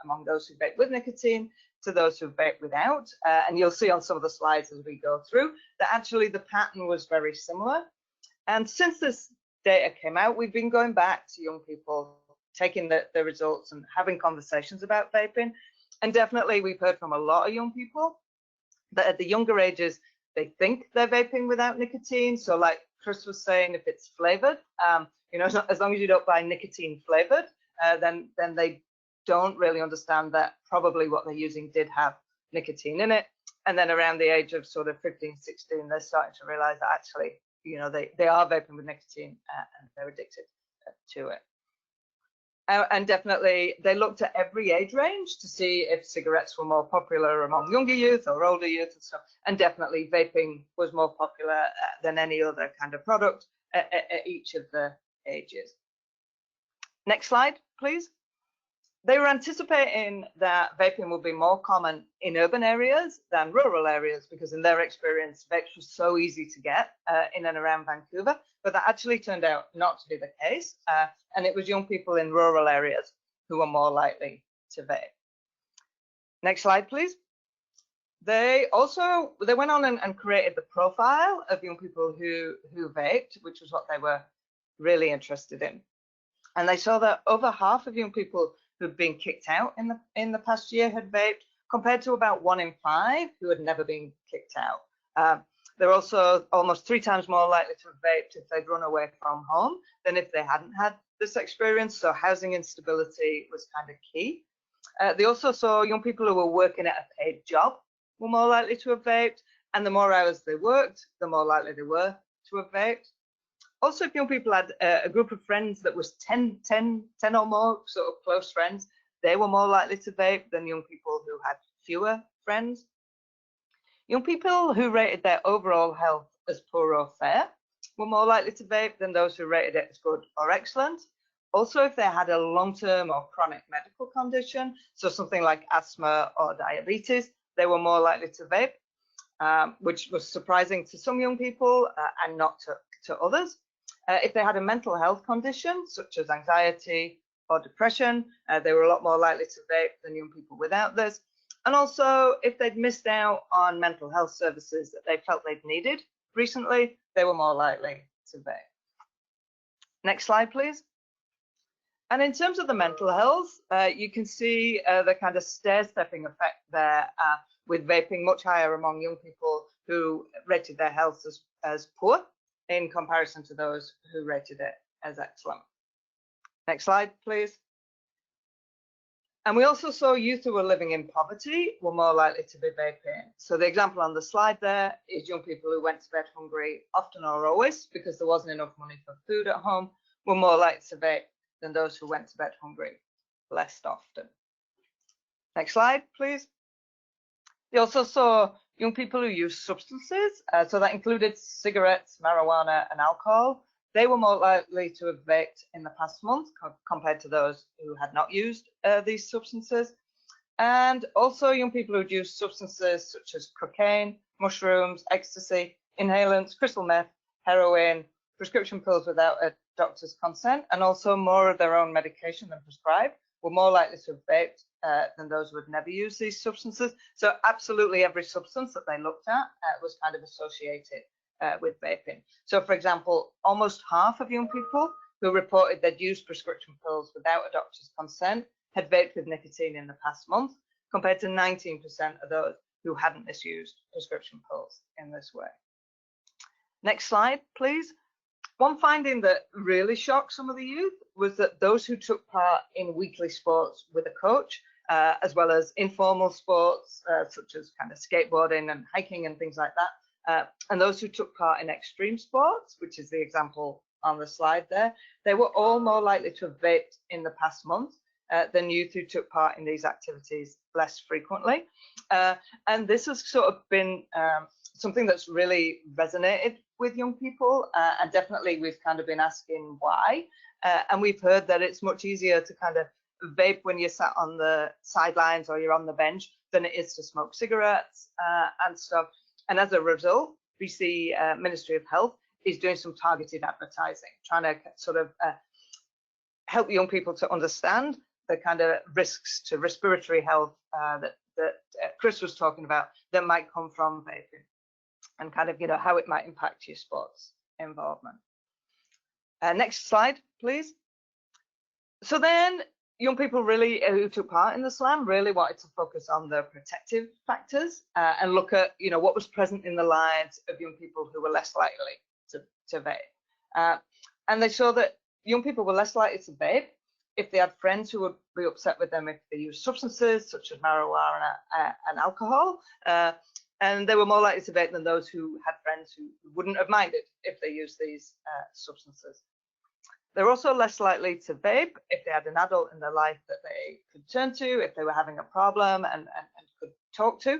among those who vape with nicotine to those who vape without. And you'll see on some of the slides as we go through that actually the pattern was very similar. And since this data came out, we've been going back to young people, taking the results and having conversations about vaping. And definitely we've heard from a lot of young people that at the younger ages, they think they're vaping without nicotine. So like Chris was saying, if it's flavored, you know, as long as you don't buy nicotine flavored, then they don't really understand that probably what they're using did have nicotine in it. And then around the age of sort of 15, 16, they're starting to realize that actually, you know, they are vaping with nicotine and they're addicted to it. And definitely they looked at every age range to see if cigarettes were more popular among younger youth or older youth and stuff. And definitely vaping was more popular than any other kind of product at each of the ages. Next slide, please. They were anticipating that vaping would be more common in urban areas than rural areas because in their experience, vapes were so easy to get in and around Vancouver, but that actually turned out not to be the case. And it was young people in rural areas who were more likely to vape. Next slide, please. They went on and created the profile of young people who vaped, which was what they were really interested in. And they saw that over half of young people who'd been kicked out in the past year had vaped, compared to about 1 in 5 who had never been kicked out. They're also almost 3 times more likely to have vaped if they'd run away from home than if they hadn't had this experience. So housing instability was kind of key. They also saw young people who were working at a paid job were more likely to have vaped, and the more hours they worked, the more likely they were to have vaped. Also, if young people had a group of friends that was 10 or more sort of close friends, they were more likely to vape than young people who had fewer friends. Young people who rated their overall health as poor or fair were more likely to vape than those who rated it as good or excellent. Also, if they had a long-term or chronic medical condition, so something like asthma or diabetes, they were more likely to vape, which was surprising to some young people and not to others. If they had a mental health condition, such as anxiety or depression, they were a lot more likely to vape than young people without this. And also, if they'd missed out on mental health services that they felt they'd needed recently, they were more likely to vape. Next slide, please. And in terms of the mental health, you can see the kind of stair-stepping effect there with vaping much higher among young people who rated their health as poor in comparison to those who rated it as excellent. Next slide, please. And we also saw youth who were living in poverty were more likely to be vaping. So the example on the slide there is young people who went to bed hungry often or always because there wasn't enough money for food at home were more likely to vape than those who went to bed hungry less often. Next slide, please. They also saw young people who used substances, so that included cigarettes, marijuana, and alcohol. They were more likely to have vaped in the past month compared to those who had not used these substances. And also young people who used substances such as cocaine, mushrooms, ecstasy, inhalants, crystal meth, heroin, prescription pills without a doctor's consent, and also more of their own medication than prescribed, were more likely to have vaped than those who had never used these substances. So absolutely every substance that they looked at was kind of associated with vaping. So for example, almost half of young people who reported they'd used prescription pills without a doctor's consent had vaped with nicotine in the past month, compared to 19% of those who hadn't misused prescription pills in this way. Next slide, please. One finding that really shocked some of the youth was that those who took part in weekly sports with a coach, as well as informal sports, such as kind of skateboarding and hiking and things like that, and those who took part in extreme sports, which is the example on the slide there, they were all more likely to have vaped in the past month than youth who took part in these activities less frequently. And this has sort of been something that's really resonated with young people, and definitely we've kind of been asking why. And we've heard that it's much easier to kind of vape when you're sat on the sidelines or you're on the bench than it is to smoke cigarettes and stuff. And as a result, BC Ministry of Health is doing some targeted advertising, trying to sort of help young people to understand the kind of risks to respiratory health that Chris was talking about that might come from vaping, and kind of, you know, how it might impact your sports involvement. Next slide, please. So then young people really who took part in the slam really wanted to focus on the protective factors and look at, you know, what was present in the lives of young people who were less likely to vape. And they saw that young people were less likely to vape if they had friends who would be upset with them if they used substances such as marijuana and alcohol. And they were more likely to vape than those who had friends who wouldn't have minded if they used these substances. They're also less likely to vape if they had an adult in their life that they could turn to if they were having a problem and could talk to.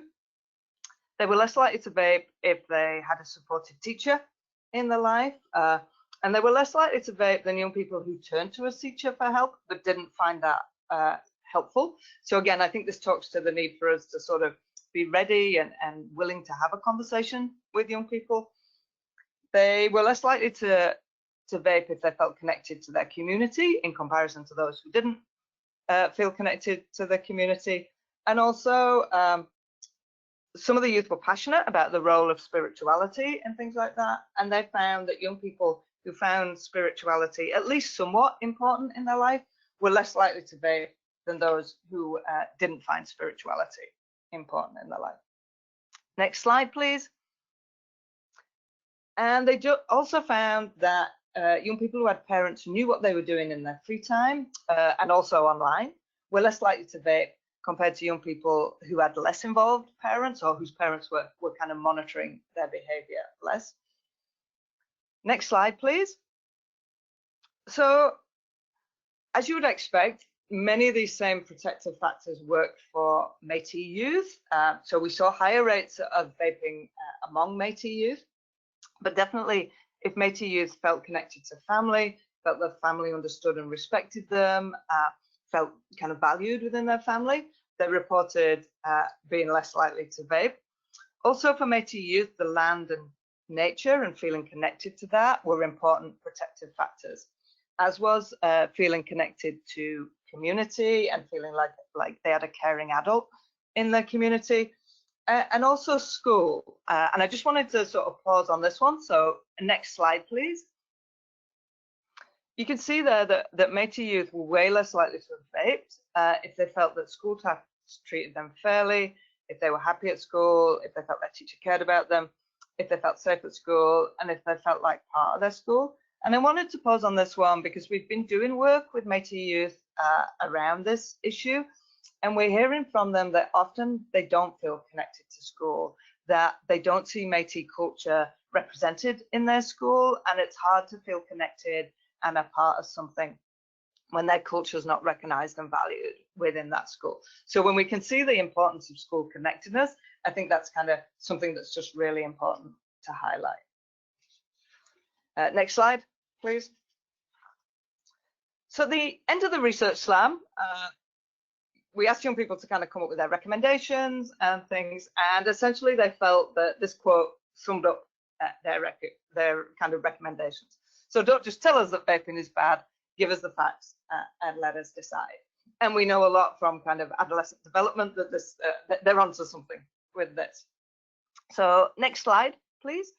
They were less likely to vape if they had a supportive teacher in their life. And they were less likely to vape than young people who turned to a teacher for help but didn't find that helpful. So again, I think this talks to the need for us to sort of be ready and willing to have a conversation with young people. They were less likely to vape if they felt connected to their community in comparison to those who didn't feel connected to their community. And also, some of the youth were passionate about the role of spirituality and things like that. And they found that young people who found spirituality at least somewhat important in their life were less likely to vape than those who didn't find spirituality important in their life. Next slide, please. And they also found that young people who had parents who knew what they were doing in their free time and also online were less likely to vape compared to young people who had less involved parents or whose parents were kind of monitoring their behavior less. Next slide, please. So, as you would expect, many of these same protective factors worked for Métis youth. So we saw higher rates of vaping among Métis youth, but definitely if Métis youth felt connected to family, felt their family understood and respected them, felt kind of valued within their family, they reported being less likely to vape. Also for Métis youth, the land and nature and feeling connected to that were important protective factors, as was feeling connected to community and feeling like they had a caring adult in their community, and also school. And I just wanted to sort of pause on this one. So next slide, please. You can see there that Métis youth were way less likely to have vaped if they felt that school staff treated them fairly, if they were happy at school, if they felt their teacher cared about them, if they felt safe at school, and if they felt like part of their school. And I wanted to pause on this one because we've been doing work with Métis youth around this issue, and we're hearing from them that often they don't feel connected to school, that they don't see Métis culture represented in their school, and it's hard to feel connected and a part of something when their culture is not recognized and valued within that school. So when we can see the importance of school connectedness, I think that's kind of something that's just really important to highlight. Next slide, please. So the end of the research slam, we asked young people to kind of come up with their recommendations and things, and essentially they felt that this quote summed up their kind of recommendations. So don't just tell us that vaping is bad, give us the facts and let us decide. And we know a lot from kind of adolescent development that this that they're onto something with this. So next slide, please.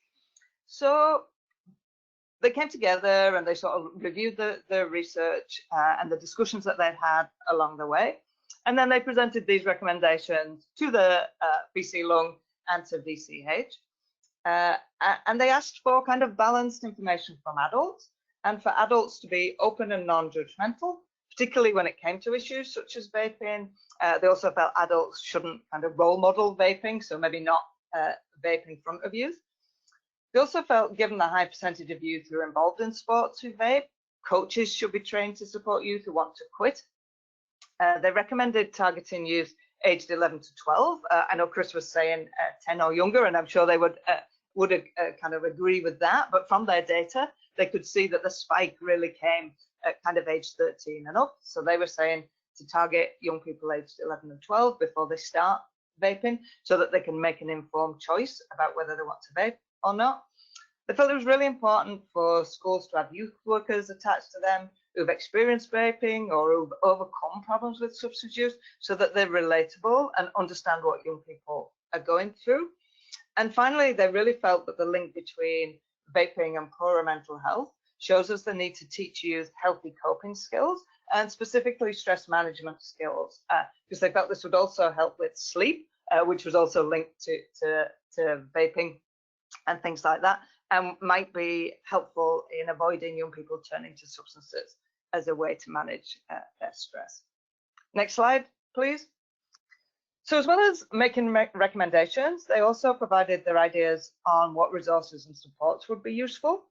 So they came together and they sort of reviewed the research and the discussions that they'd had along the way. And then they presented these recommendations to the BC Lung and to VCH. And they asked for kind of balanced information from adults, and for adults to be open and non-judgmental, particularly when it came to issues such as vaping. They also felt adults shouldn't kind of role model vaping, so maybe not vape in front of youth. They also felt, given the high percentage of youth who are involved in sports who vape, coaches should be trained to support youth who want to quit. They recommended targeting youth aged 11 to 12. I know Chris was saying 10 or younger, and I'm sure they would kind of agree with that. But from their data, they could see that the spike really came at kind of age 13 and up. So they were saying to target young people aged 11 and 12 before they start vaping, so that they can make an informed choice about whether they want to vape or not. They felt it was really important for schools to have youth workers attached to them who've experienced vaping or who've overcome problems with substance use so that they're relatable and understand what young people are going through. And finally, they really felt that the link between vaping and poorer mental health shows us the need to teach youth healthy coping skills and specifically stress management skills, because they felt this would also help with sleep, which was also linked to vaping and things like that, and might be helpful in avoiding young people turning to substances as a way to manage their stress. Next slide, please. So as well as making recommendations, they also provided their ideas on what resources and supports would be useful.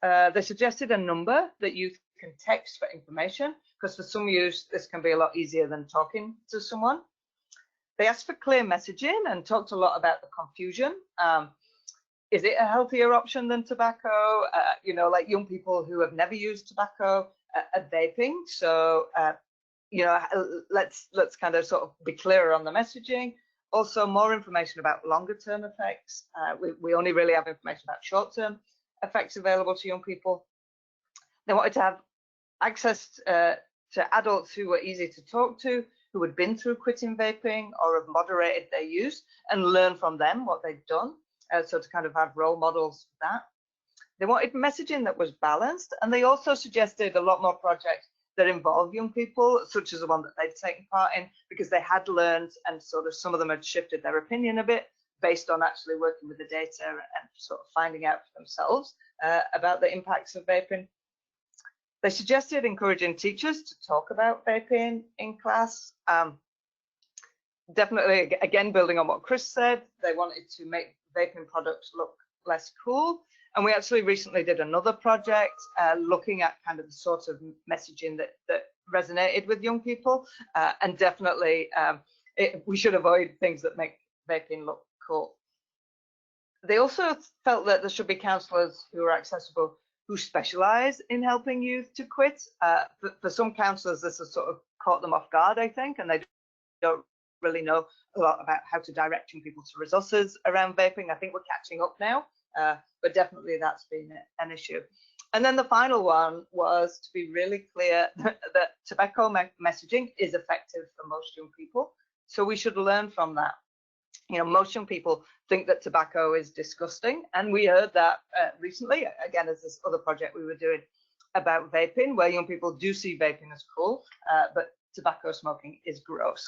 They suggested a number that youth can text for information, because for some youth, this can be a lot easier than talking to someone. They asked for clear messaging and talked a lot about the confusion. Is it a healthier option than tobacco? You know, like young people who have never used tobacco are vaping. So, you know, let's kind of sort of be clearer on the messaging. Also, more information about longer term effects. We only really have information about short term effects available to young people. They wanted to have access to adults who were easy to talk to, who had been through quitting vaping or have moderated their use, and learn from them what they'd done. So to kind of have role models for that. They wanted messaging that was balanced, and they also suggested a lot more projects that involve young people, such as the one that they'd taken part in, because they had learned and sort of some of them had shifted their opinion a bit based on actually working with the data and sort of finding out for themselves about the impacts of vaping. They suggested encouraging teachers to talk about vaping in class. Definitely, again, building on what Chris said, they wanted to make vaping products look less cool. And we actually recently did another project looking at kind of the sort of messaging that resonated with young people. And definitely, we should avoid things that make vaping look cool. They also felt that there should be counsellors who are accessible, who specialise in helping youth to quit. For some counsellors, this has sort of caught them off guard, I think, and they don't really know a lot about how to direct young people to resources around vaping. I think we're catching up now, but definitely that's been an issue. And then the final one was to be really clear that tobacco messaging is effective for most young people. So we should learn from that. You know, most young people think that tobacco is disgusting. And we heard that recently, again, as this other project we were doing about vaping, where young people do see vaping as cool, but tobacco smoking is gross.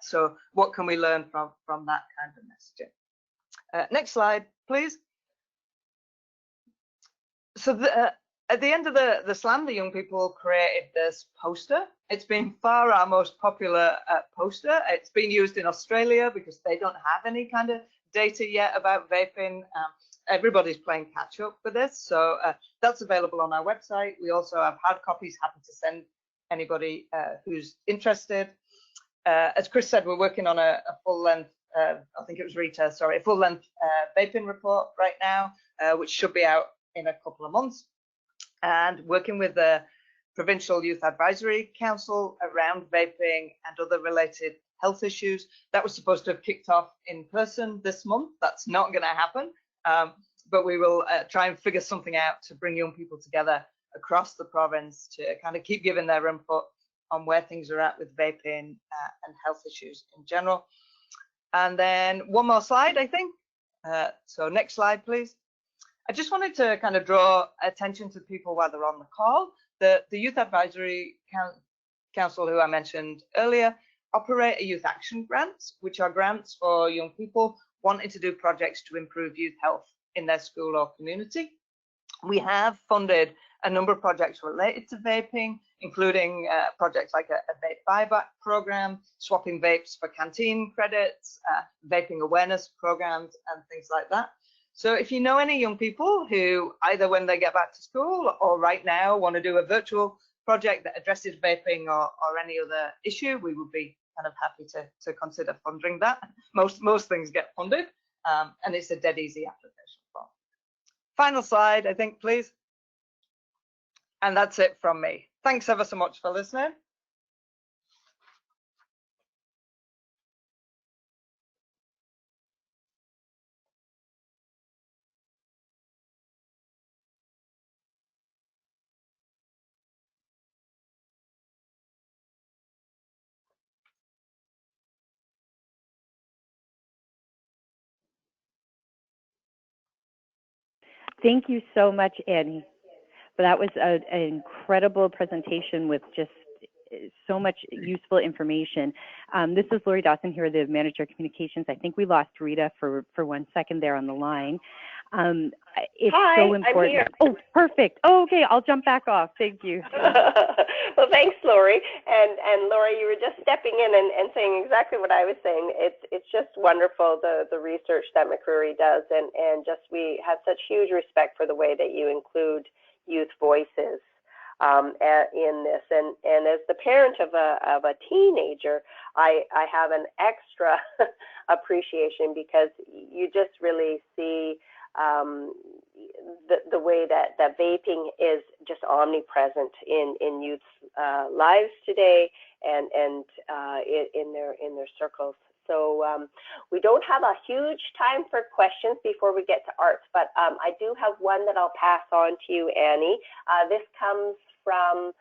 So what can we learn from that kind of messaging? Next slide, please. So at the end of the slam, the young people created this poster. It's been far our most popular poster. It's been used in Australia because they don't have any kind of data yet about vaping. Everybody's playing catch up with this. So that's available on our website. We also have hard copies, happy to send anybody who's interested. As Chris said, we're working on a full length, I think it was Rita, sorry, a full length vaping report right now, which should be out in a couple of months. And working with the Provincial Youth Advisory Council around vaping and other related health issues. That was supposed to have kicked off in person this month. That's not going to happen, but we will try and figure something out to bring young people together across the province to kind of keep giving their input on where things are at with vaping and health issues in general. And then one more slide, I think. So next slide, please. I just wanted to kind of draw attention to people while they're on the call. The Youth Advisory Council, who I mentioned earlier, operate a youth action grants, which are grants for young people wanting to do projects to improve youth health in their school or community. We have funded a number of projects related to vaping, including projects like a vape buyback program, swapping vapes for canteen credits, vaping awareness programs, and things like that. So if you know any young people who either when they get back to school or right now want to do a virtual project that addresses vaping or any other issue, we would be kind of happy to consider funding that. Most things get funded, and it's a dead easy application form. Final slide, I think, please. And that's it from me. Thanks ever so much for listening. Thank you so much, Annie. That was an incredible presentation with just so much useful information. This is Lori Dawson here, the Manager of Communications. I think we lost Rita for 1 second there on the line. It's Hi, so important. I'm here. Oh, perfect. Oh, okay, I'll jump back off. Thank you. Well, thanks, Lori. And Lori, you were just stepping in and saying exactly what I was saying. It's just wonderful, the research that McCreary does, and just we have such huge respect for the way that you include youth voices in this. And as the parent of a teenager, I have an extra appreciation because you just really see the way that vaping is just omnipresent in youth's lives today and in their circles. So we don't have a huge time for questions before we get to arts, but I do have one that I'll pass on to you, Annie. This comes from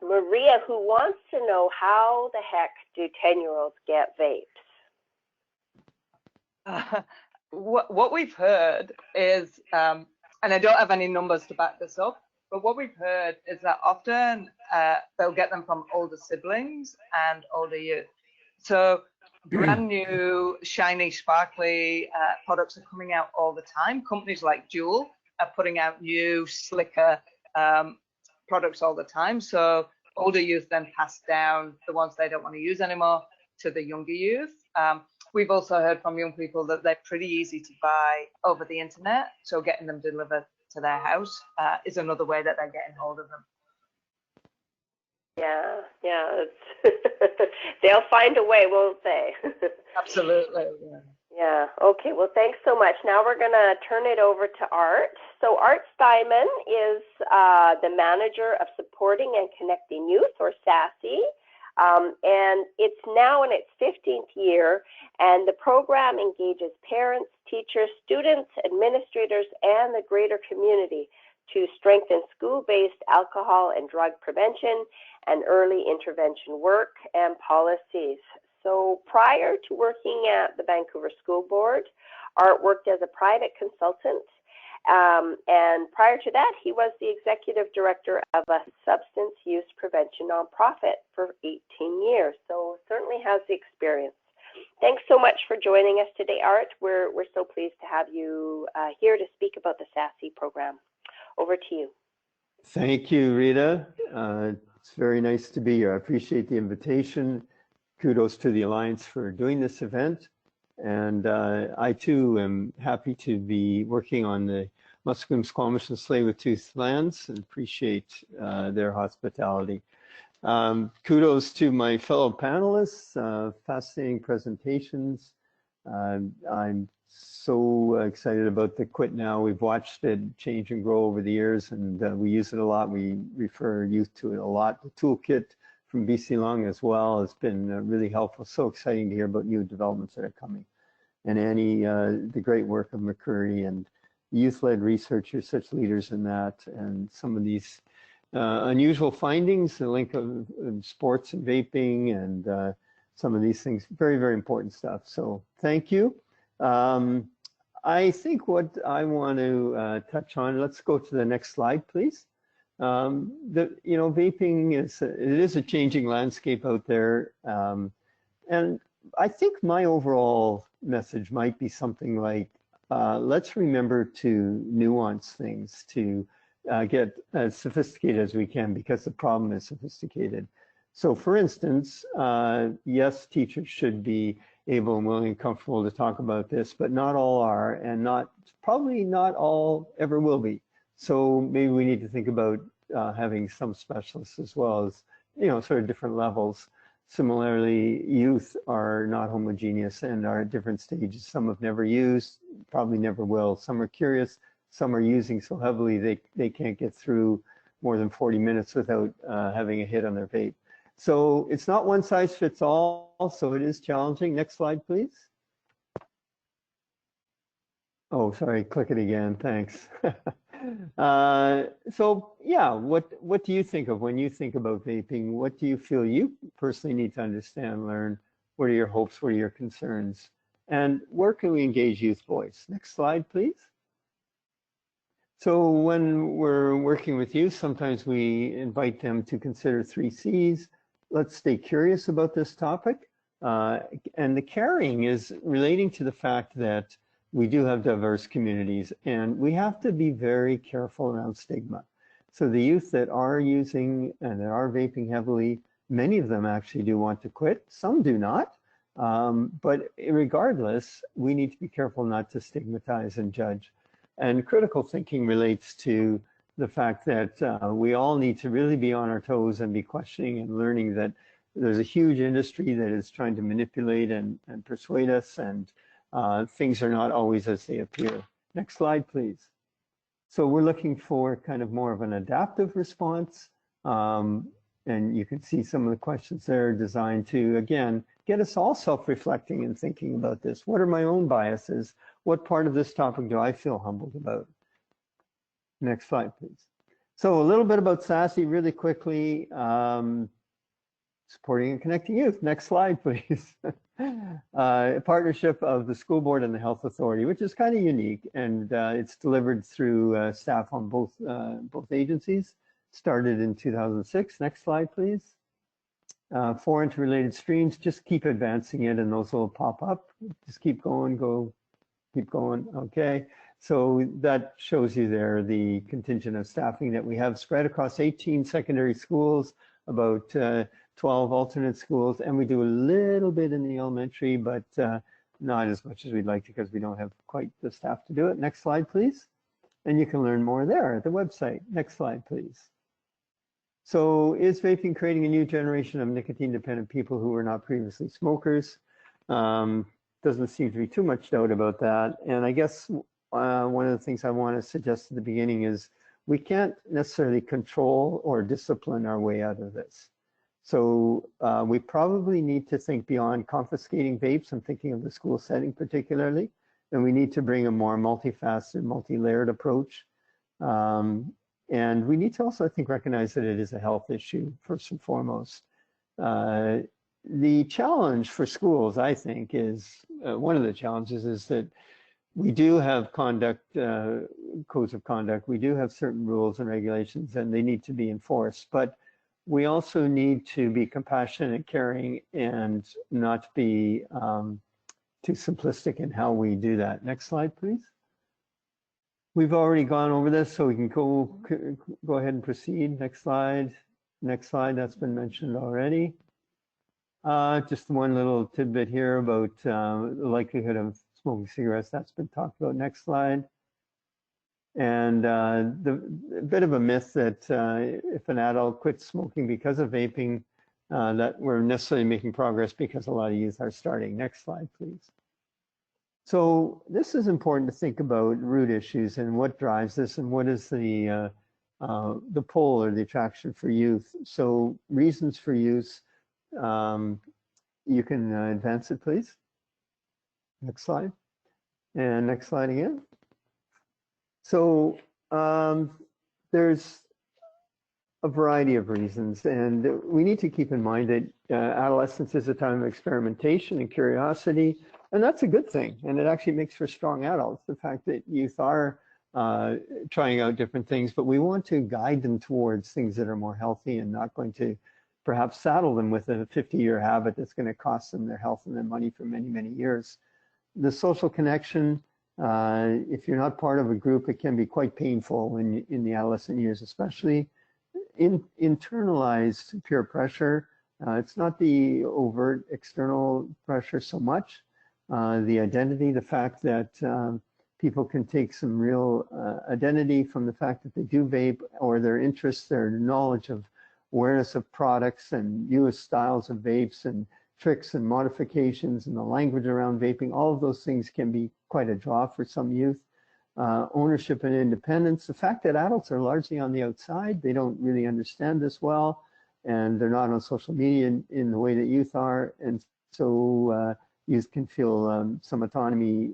Maria, who wants to know how the heck do 10-year-olds get vapes? What we've heard is, and I don't have any numbers to back this up, but what we've heard is that often they'll get them from older siblings and older youth. So brand new, shiny, sparkly products are coming out all the time. Companies like Juul are putting out new, slicker products all the time. So older youth then pass down the ones they don't want to use anymore to the younger youth. We've also heard from young people that they're pretty easy to buy over the internet. So getting them delivered to their house is another way that they're getting hold of them. Yeah, they'll find a way, won't they? Absolutely. Yeah. Okay. Well, thanks so much. Now we're going to turn it over to Art. So Art Steinman is the Manager of Supporting and Connecting Youth, or SASSY. And it's now in its 15th year, and the program engages parents, teachers, students, administrators, and the greater community to strengthen school-based alcohol and drug prevention and early intervention work and policies. So prior to working at the Vancouver School Board, Art worked as a private consultant. And prior to that, he was the executive director of a substance use prevention nonprofit for 18 years. So certainly has the experience. Thanks so much for joining us today, Art. We're so pleased to have you here to speak about the SASSY program. Over to you. Thank you, Rita. It's very nice to be here. I appreciate the invitation. Kudos to the Alliance for doing this event. And I too am happy to be working on the Musqueam, Squamish, and Tsleil-Waututh lands and appreciate their hospitality. Kudos to my fellow panelists, fascinating presentations. I'm so excited about the Quit Now. We've watched it change and grow over the years, and we use it a lot. We refer youth to it a lot. The toolkit from BC Long as well has been really helpful. So exciting to hear about new developments that are coming. And Annie, the great work of McCreary and youth-led researchers, such leaders in that, and some of these unusual findings, the link of sports and vaping and some of these things, very, very important stuff. So thank you. I think what I want to touch on, let's go to the next slide, please. Vaping is a changing landscape out there. And I think my overall message might be something like, let's remember to nuance things, to get as sophisticated as we can, because the problem is sophisticated. So for instance, yes, teachers should be able and willing and comfortable to talk about this, but not all are, and probably not all ever will be. So maybe we need to think about having some specialists as well as, sort of different levels. Similarly, youth are not homogeneous and are at different stages. Some have never used, probably never will. Some are curious, some are using so heavily they can't get through more than 40 minutes without having a hit on their vape. So it's not one size fits all, so it is challenging. Next slide, please. Oh, sorry, click it again, thanks. So yeah, what do you think of when you think about vaping? What do you feel you personally need to understand, learn? What are your hopes? What are your concerns? And where can we engage youth voice? Next slide, please. So when we're working with youth, sometimes we invite them to consider 3 C's. Let's stay curious about this topic. And the caring is relating to the fact that we do have diverse communities, and we have to be very careful around stigma. So the youth that are using and that are vaping heavily, many of them actually do want to quit. Some do not. But regardless, we need to be careful not to stigmatize and judge. And critical thinking relates to the fact that we all need to really be on our toes and be questioning and learning that there's a huge industry that is trying to manipulate and persuade us, and things are not always as they appear. Next slide, please. So we're looking for kind of more of an adaptive response. And you can see some of the questions there designed to, again, get us all self-reflecting and thinking about this. What are my own biases? What part of this topic do I feel humbled about? Next slide, please. So a little bit about SASE really quickly. Supporting and connecting youth. Next slide, please. A partnership of the school board and the health authority, which is kind of unique, and it's delivered through staff on both agencies. Started in 2006. Next slide, please. 4 interrelated streams. Just keep advancing it, and those will pop up. Just keep going. Keep going. Okay. So that shows you there the contingent of staffing that we have spread across 18 secondary schools, about 12 alternate schools, and we do a little bit in the elementary, but not as much as we'd like to because we don't have quite the staff to do it. Next slide, please. And you can learn more there at the website. Next slide, please. So is vaping creating a new generation of nicotine-dependent people who were not previously smokers? Doesn't seem to be too much doubt about that. And I guess one of the things I want to suggest at the beginning is we can't necessarily control or discipline our way out of this. So we probably need to think beyond confiscating vapes. I'm thinking of the school setting particularly, and we need to bring a more multifaceted, multi-layered approach. And we need to also, I think, recognize that it is a health issue first and foremost. The challenge for schools, I think, is one of the challenges is that we do have conduct, codes of conduct. We do have certain rules and regulations, and they need to be enforced. But we also need to be compassionate and caring and not be too simplistic in how we do that. Next slide, please. We've already gone over this, so we can go ahead and proceed. Next slide. Next slide, that's been mentioned already. Just one little tidbit here about the likelihood of smoking cigarettes. That's been talked about. Next slide. And a bit of a myth that if an adult quits smoking because of vaping, that we're necessarily making progress because a lot of youth are starting. Next slide, please. So this is important to think about root issues and what drives this and what is the pull or the attraction for youth. So reasons for use, you can advance it, please. Next slide. And next slide again. So there's a variety of reasons, and we need to keep in mind that adolescence is a time of experimentation and curiosity, and that's a good thing, and it actually makes for strong adults, the fact that youth are trying out different things, but we want to guide them towards things that are more healthy and not going to perhaps saddle them with a 50-year habit that's going to cost them their health and their money for many, many years. The social connection, if you're not part of a group, it can be quite painful in the adolescent years, especially. Internalized peer pressure, it's not the overt external pressure so much. The identity, the fact that people can take some real identity from the fact that they do vape, or their interests, their knowledge of awareness of products and newest styles of vapes and tricks and modifications and the language around vaping, all of those things can be quite a draw for some youth. Ownership and independence, the fact that adults are largely on the outside, they don't really understand this well, and they're not on social media in the way that youth are, and so youth can feel some autonomy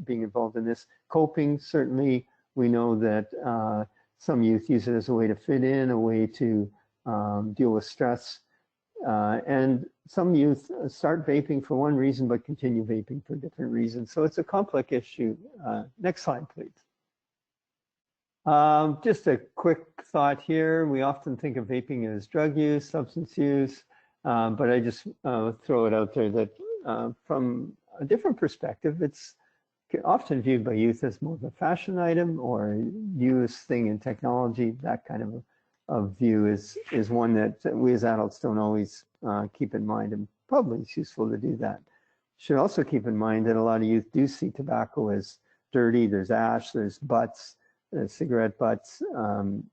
being involved in this. Coping, certainly we know that some youth use it as a way to fit in, a way to deal with stress, and some youth start vaping for one reason but continue vaping for different reasons. So it's a complex issue. Next slide, please. Just a quick thought here. We often think of vaping as drug use, substance use, but I just throw it out there that from a different perspective, it's often viewed by youth as more of a fashion item or a newest thing in technology. That kind of view is one that we as adults don't always keep in mind, and probably it's useful to do that. Should also keep in mind that a lot of youth do see tobacco as dirty. There's ash, there's butts, there's cigarette butts.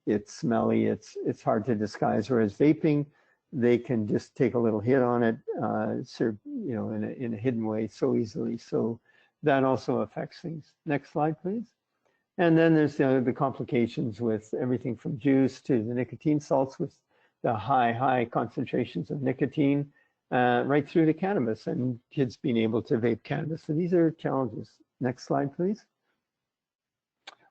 It's smelly, it's hard to disguise. Whereas vaping, they can just take a little hit on it, in a hidden way so easily. So that also affects things. Next slide, please. And then there's the complications with everything from juice to the nicotine salts with the high concentrations of nicotine, right through to cannabis and kids being able to vape cannabis. So these are challenges. Next slide, please.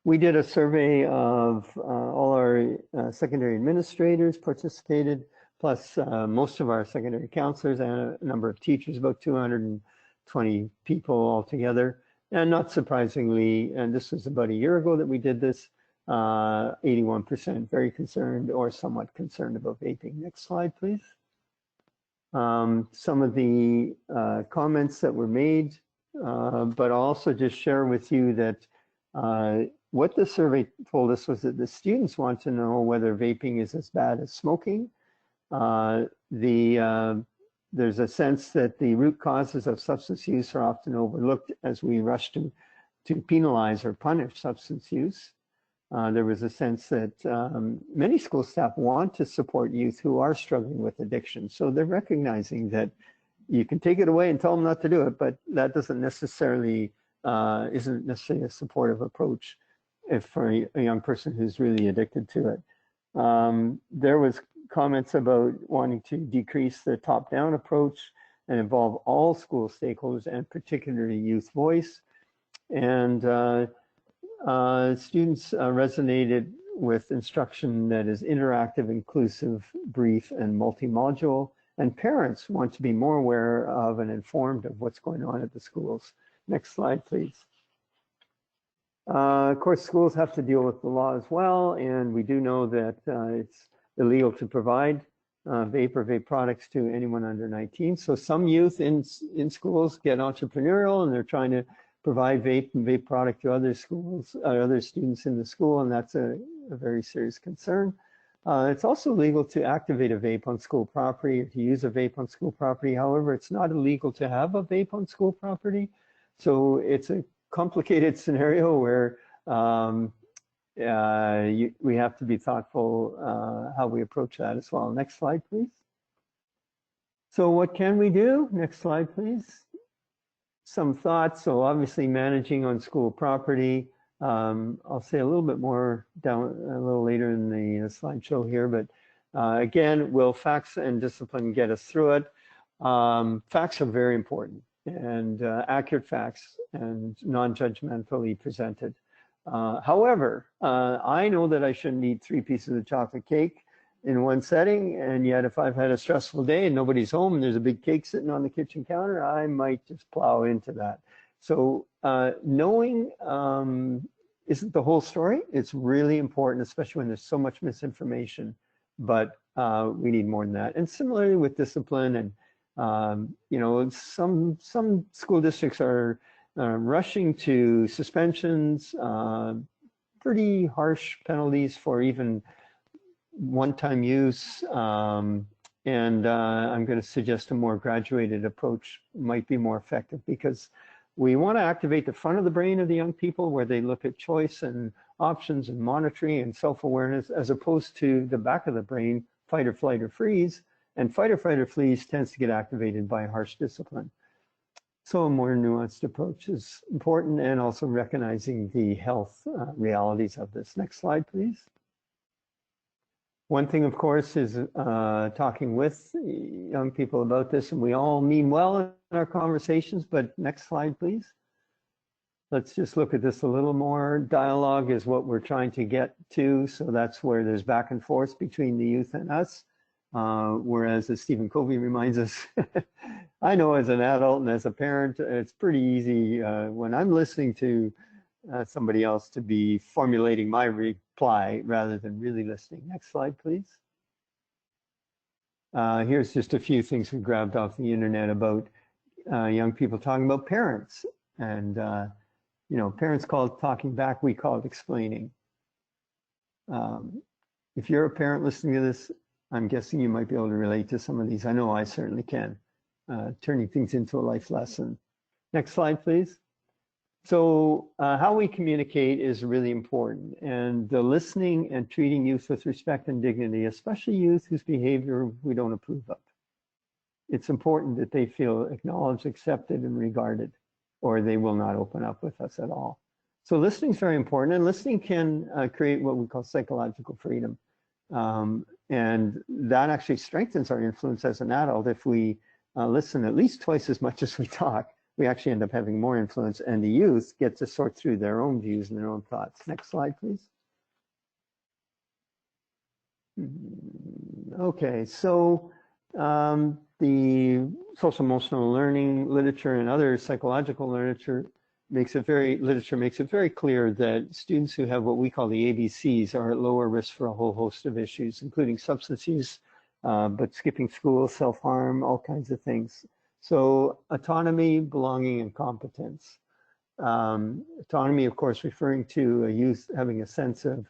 We did a survey of all our secondary administrators participated, plus most of our secondary counselors and a number of teachers, about 220 people altogether. And not surprisingly, and this was about a year ago that we did this, 81% very concerned or somewhat concerned about vaping. Next slide, please. Some of the comments that were made, but I'll also just share with you that what the survey told us was that the students want to know whether vaping is as bad as smoking. There's a sense that the root causes of substance use are often overlooked as we rush to penalize or punish substance use. There was a sense that many school staff want to support youth who are struggling with addiction. So they're recognizing that you can take it away and tell them not to do it, but that doesn't necessarily, isn't necessarily a supportive approach for a young person who's really addicted to it. There was comments about wanting to decrease the top-down approach and involve all school stakeholders and particularly youth voice. And students resonated with instruction that is interactive, inclusive, brief, and multi-module. And parents want to be more aware of and informed of what's going on at the schools. Next slide, please. Of course, schools have to deal with the law as well, and we do know that it's illegal to provide vape or vape products to anyone under 19. So some youth in schools get entrepreneurial and they're trying to provide vape and vape product to other schools, other students in the school, and that's a very serious concern. It's also legal to activate a vape on school property or to use a vape on school property. However, it's not illegal to have a vape on school property. So it's a complicated scenario where we have to be thoughtful how we approach that as well. Next slide, please. So what can we do? Next slide, please. Some thoughts. So obviously managing on school property. I'll say a little bit more down a little later in the slideshow here, but again, will facts and discipline get us through it? Facts are very important, and accurate facts and non-judgmentally presented. However, I know that I shouldn't eat 3 pieces of chocolate cake in one setting, and yet if I've had a stressful day and nobody's home and there's a big cake sitting on the kitchen counter, I might just plow into that. So knowing isn't the whole story. It's really important, especially when there's so much misinformation, but we need more than that. And similarly with discipline, and some school districts are rushing to suspensions, pretty harsh penalties for even one-time use, and I'm going to suggest a more graduated approach might be more effective, because we want to activate the front of the brain of the young people where they look at choice and options and monitoring and self-awareness, as opposed to the back of the brain, fight or flight or freeze. And fight or flight or freeze tends to get activated by harsh discipline. So a more nuanced approach is important, and also recognizing the health realities of this. Next slide, please. One thing, of course, is talking with young people about this, and we all mean well in our conversations, but next slide, please. Let's just look at this a little more. Dialogue is what we're trying to get to, so that's where there's back and forth between the youth and us. Whereas, as Stephen Covey reminds us, I know as an adult and as a parent, it's pretty easy when I'm listening to somebody else to be formulating my reply rather than really listening. Next slide, please. Here's just a few things we grabbed off the internet about young people talking about parents. And, you know, parents call it talking back, we call it explaining. If you're a parent listening to this, I'm guessing you might be able to relate to some of these. I know I certainly can, turning things into a life lesson. Next slide, please. So how we communicate is really important, and the listening and treating youth with respect and dignity, especially youth whose behavior we don't approve of. It's important that they feel acknowledged, accepted, and regarded, or they will not open up with us at all. So listening is very important, and listening can create what we call psychological freedom. And that actually strengthens our influence as an adult. If we listen at least twice as much as we talk, we actually end up having more influence, and the youth get to sort through their own views and their own thoughts. Next slide, please. Okay, so the social emotional learning literature and other psychological literature makes it very clear that students who have what we call the ABCs are at lower risk for a whole host of issues, including substance use, but skipping school, self-harm, all kinds of things. So autonomy, belonging, and competence. Autonomy, of course, referring to a youth having a sense of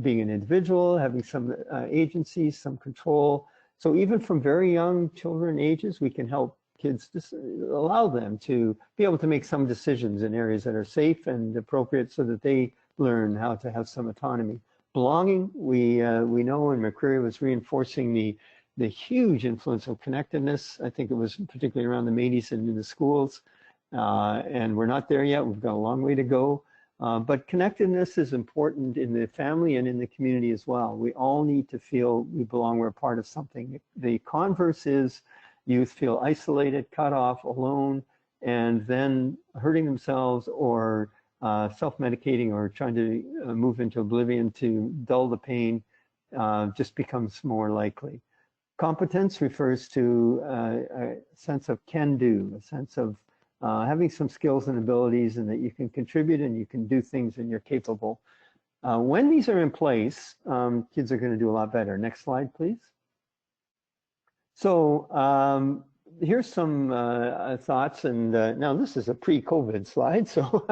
being an individual, having some agency, some control. So even from very young children ages, we can help kids, just allow them to be able to make some decisions in areas that are safe and appropriate so that they learn how to have some autonomy. Belonging, we know, and McCreary was reinforcing the huge influence of connectedness. I think it was particularly around the 80s and in the schools. And we're not there yet. We've got a long way to go. But connectedness is important in the family and in the community as well. We all need to feel we belong, we're a part of something. The converse is youth feel isolated, cut off, alone, and then hurting themselves or self-medicating or trying to move into oblivion to dull the pain just becomes more likely. Competence refers to a sense of can-do, a sense of having some skills and abilities and that you can contribute and you can do things and you're capable. When these are in place, kids are going to do a lot better. Next slide, please. So here's some thoughts, and now this is a pre-COVID slide, so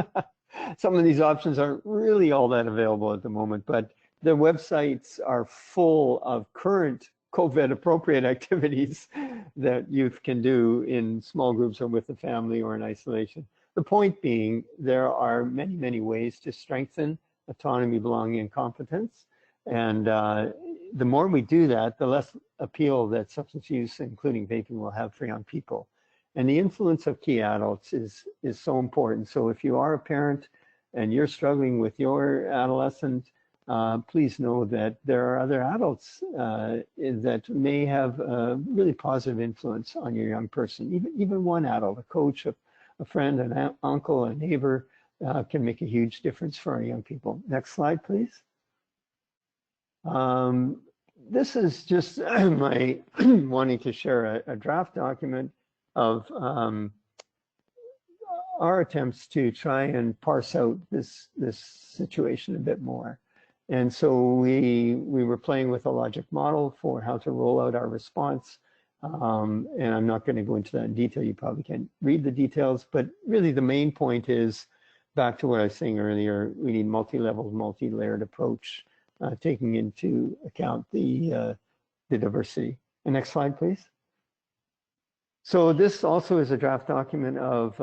some of these options aren't really all that available at the moment, but the websites are full of current COVID appropriate activities that youth can do in small groups or with the family or in isolation. The point being, there are many, many ways to strengthen autonomy, belonging, and competence. And the more we do that, the less appeal that substance use, including vaping, will have for young people. And the influence of key adults is so important. So if you are a parent and you're struggling with your adolescent, please know that there are other adults that may have a really positive influence on your young person. Even one adult, a coach, a friend, an uncle, a neighbor, can make a huge difference for our young people. Next slide, please. This is just my wanting to share a draft document of our attempts to try and parse out this situation a bit more. And so we were playing with a logic model for how to roll out our response. And I'm not going to go into that in detail. You probably can't read the details, but really the main point is back to what I was saying earlier. We need multi-level, multi-layered approach, taking into account the diversity. And next slide, please. So this also is a draft document of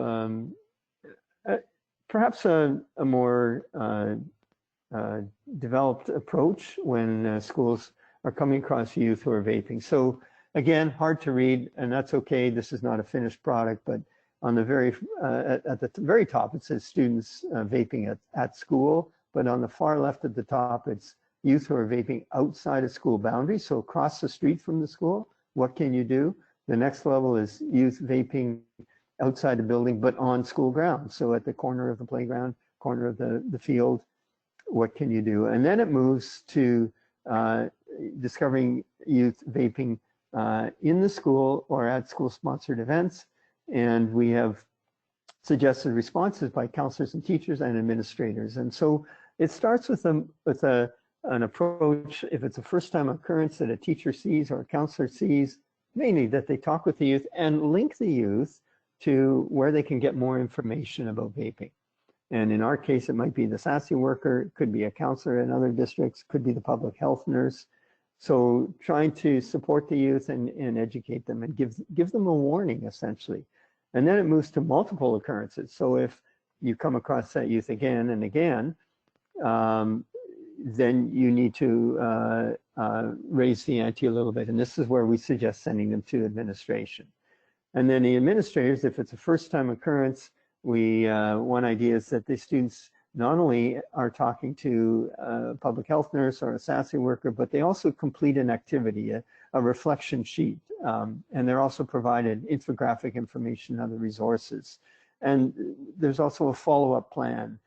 perhaps a more developed approach when schools are coming across youth who are vaping. So again, hard to read, and that's okay. This is not a finished product, but on the at the very top, it says students vaping at school, but on the far left at the top, it's youth who are vaping outside of school boundaries, so across the street from the school. What can you do? The next level is youth vaping outside the building, but on school grounds. So at the corner of the playground, corner of the field, what can you do? And then it moves to discovering youth vaping in the school or at school-sponsored events. And we have suggested responses by counselors and teachers and administrators. And so it starts with an approach, if it's a first-time occurrence that a teacher sees or a counselor sees, mainly that they talk with the youth and link the youth to where they can get more information about vaping. And in our case, it might be the SASE worker, it could be a counselor in other districts, could be the public health nurse. So trying to support the youth and educate them and give them a warning, essentially. And then it moves to multiple occurrences. So if you come across that youth again and again, then you need to raise the ante a little bit. And this is where we suggest sending them to administration. And then the administrators, if it's a first-time occurrence, one idea is that the students not only are talking to a public health nurse or a SASE worker, but they also complete an activity, a reflection sheet. And they're also provided infographic information and other resources. And there's also a follow-up plan,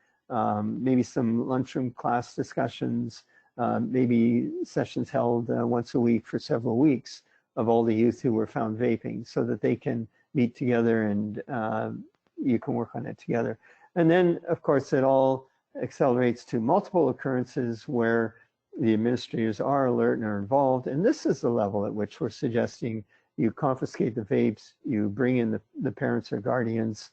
maybe some lunchroom class discussions, maybe sessions held once a week for several weeks of all the youth who were found vaping so that they can meet together and you can work on it together. And then, of course, it all accelerates to multiple occurrences where the administrators are alert and are involved. And this is the level at which we're suggesting you confiscate the vapes, you bring in the parents or guardians,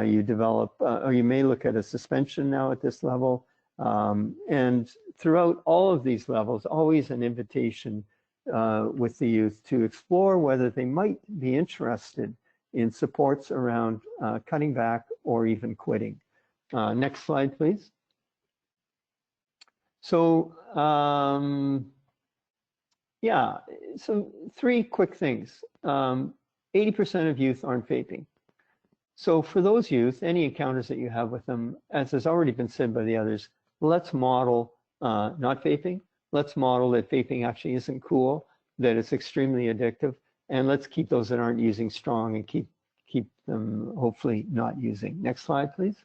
you develop, or you may look at a suspension now at this level. And throughout all of these levels, always an invitation with the youth to explore whether they might be interested in supports around cutting back or even quitting. Next slide, please. So, yeah, so 3 quick things. 80% of youth aren't vaping. So for those youth, any encounters that you have with them, as has already been said by the others, let's model not vaping. Let's model that vaping actually isn't cool, that it's extremely addictive, and let's keep those that aren't using strong and keep them hopefully not using. Next slide, please.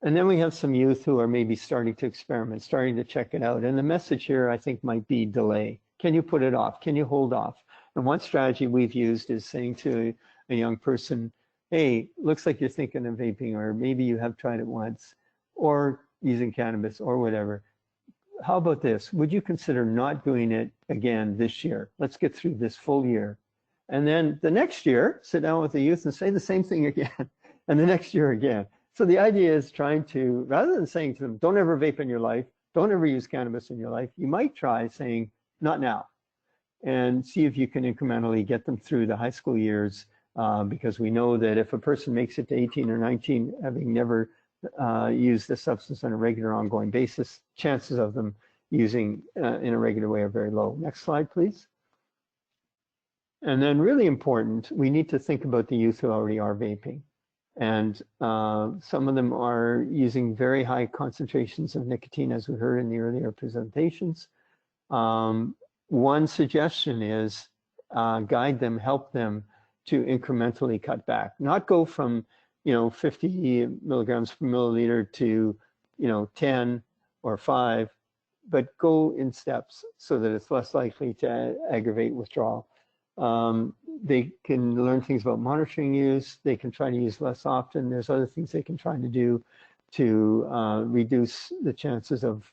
And then we have some youth who are maybe starting to experiment, starting to check it out. And the message here, I think, might be delay. Can you put it off? Can you hold off? And one strategy we've used is saying to a young person, hey, looks like you're thinking of vaping, or maybe you have tried it once, or using cannabis, or whatever. How about this? Would you consider not doing it again this year? Let's get through this full year. And then the next year, sit down with the youth and say the same thing again, and the next year again. So the idea is trying to, rather than saying to them, don't ever vape in your life, don't ever use cannabis in your life, you might try saying, not now, and see if you can incrementally get them through the high school years, because we know that if a person makes it to 18 or 19, having never used the substance on a regular ongoing basis, chances of them using in a regular way are very low. Next slide, please. And then really important, we need to think about the youth who already are vaping. And some of them are using very high concentrations of nicotine, as we heard in the earlier presentations. One suggestion is guide them, help them to incrementally cut back, not go from 50 milligrams per milliliter to 10 or 5, but go in steps so that it's less likely to aggravate withdrawal. They can learn things about monitoring use. They can try to use less often. There's other things they can try to do to reduce the chances of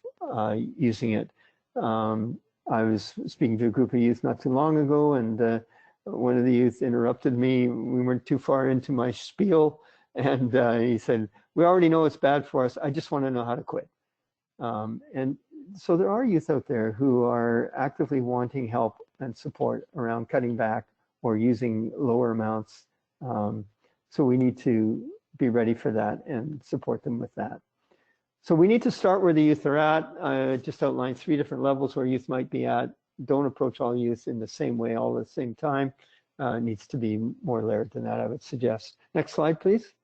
using it. I was speaking to a group of youth not too long ago, and one of the youth interrupted me. We weren't too far into my spiel, and he said, we already know it's bad for us. I just want to know how to quit. And so there are youth out there who are actively wanting help and support around cutting back or using lower amounts. So we need to be ready for that and support them with that. So we need to start where the youth are at. I just outlined 3 different levels where youth might be at. Don't approach all youth in the same way all at the same time. It needs to be more layered than that, I would suggest. Next slide, please.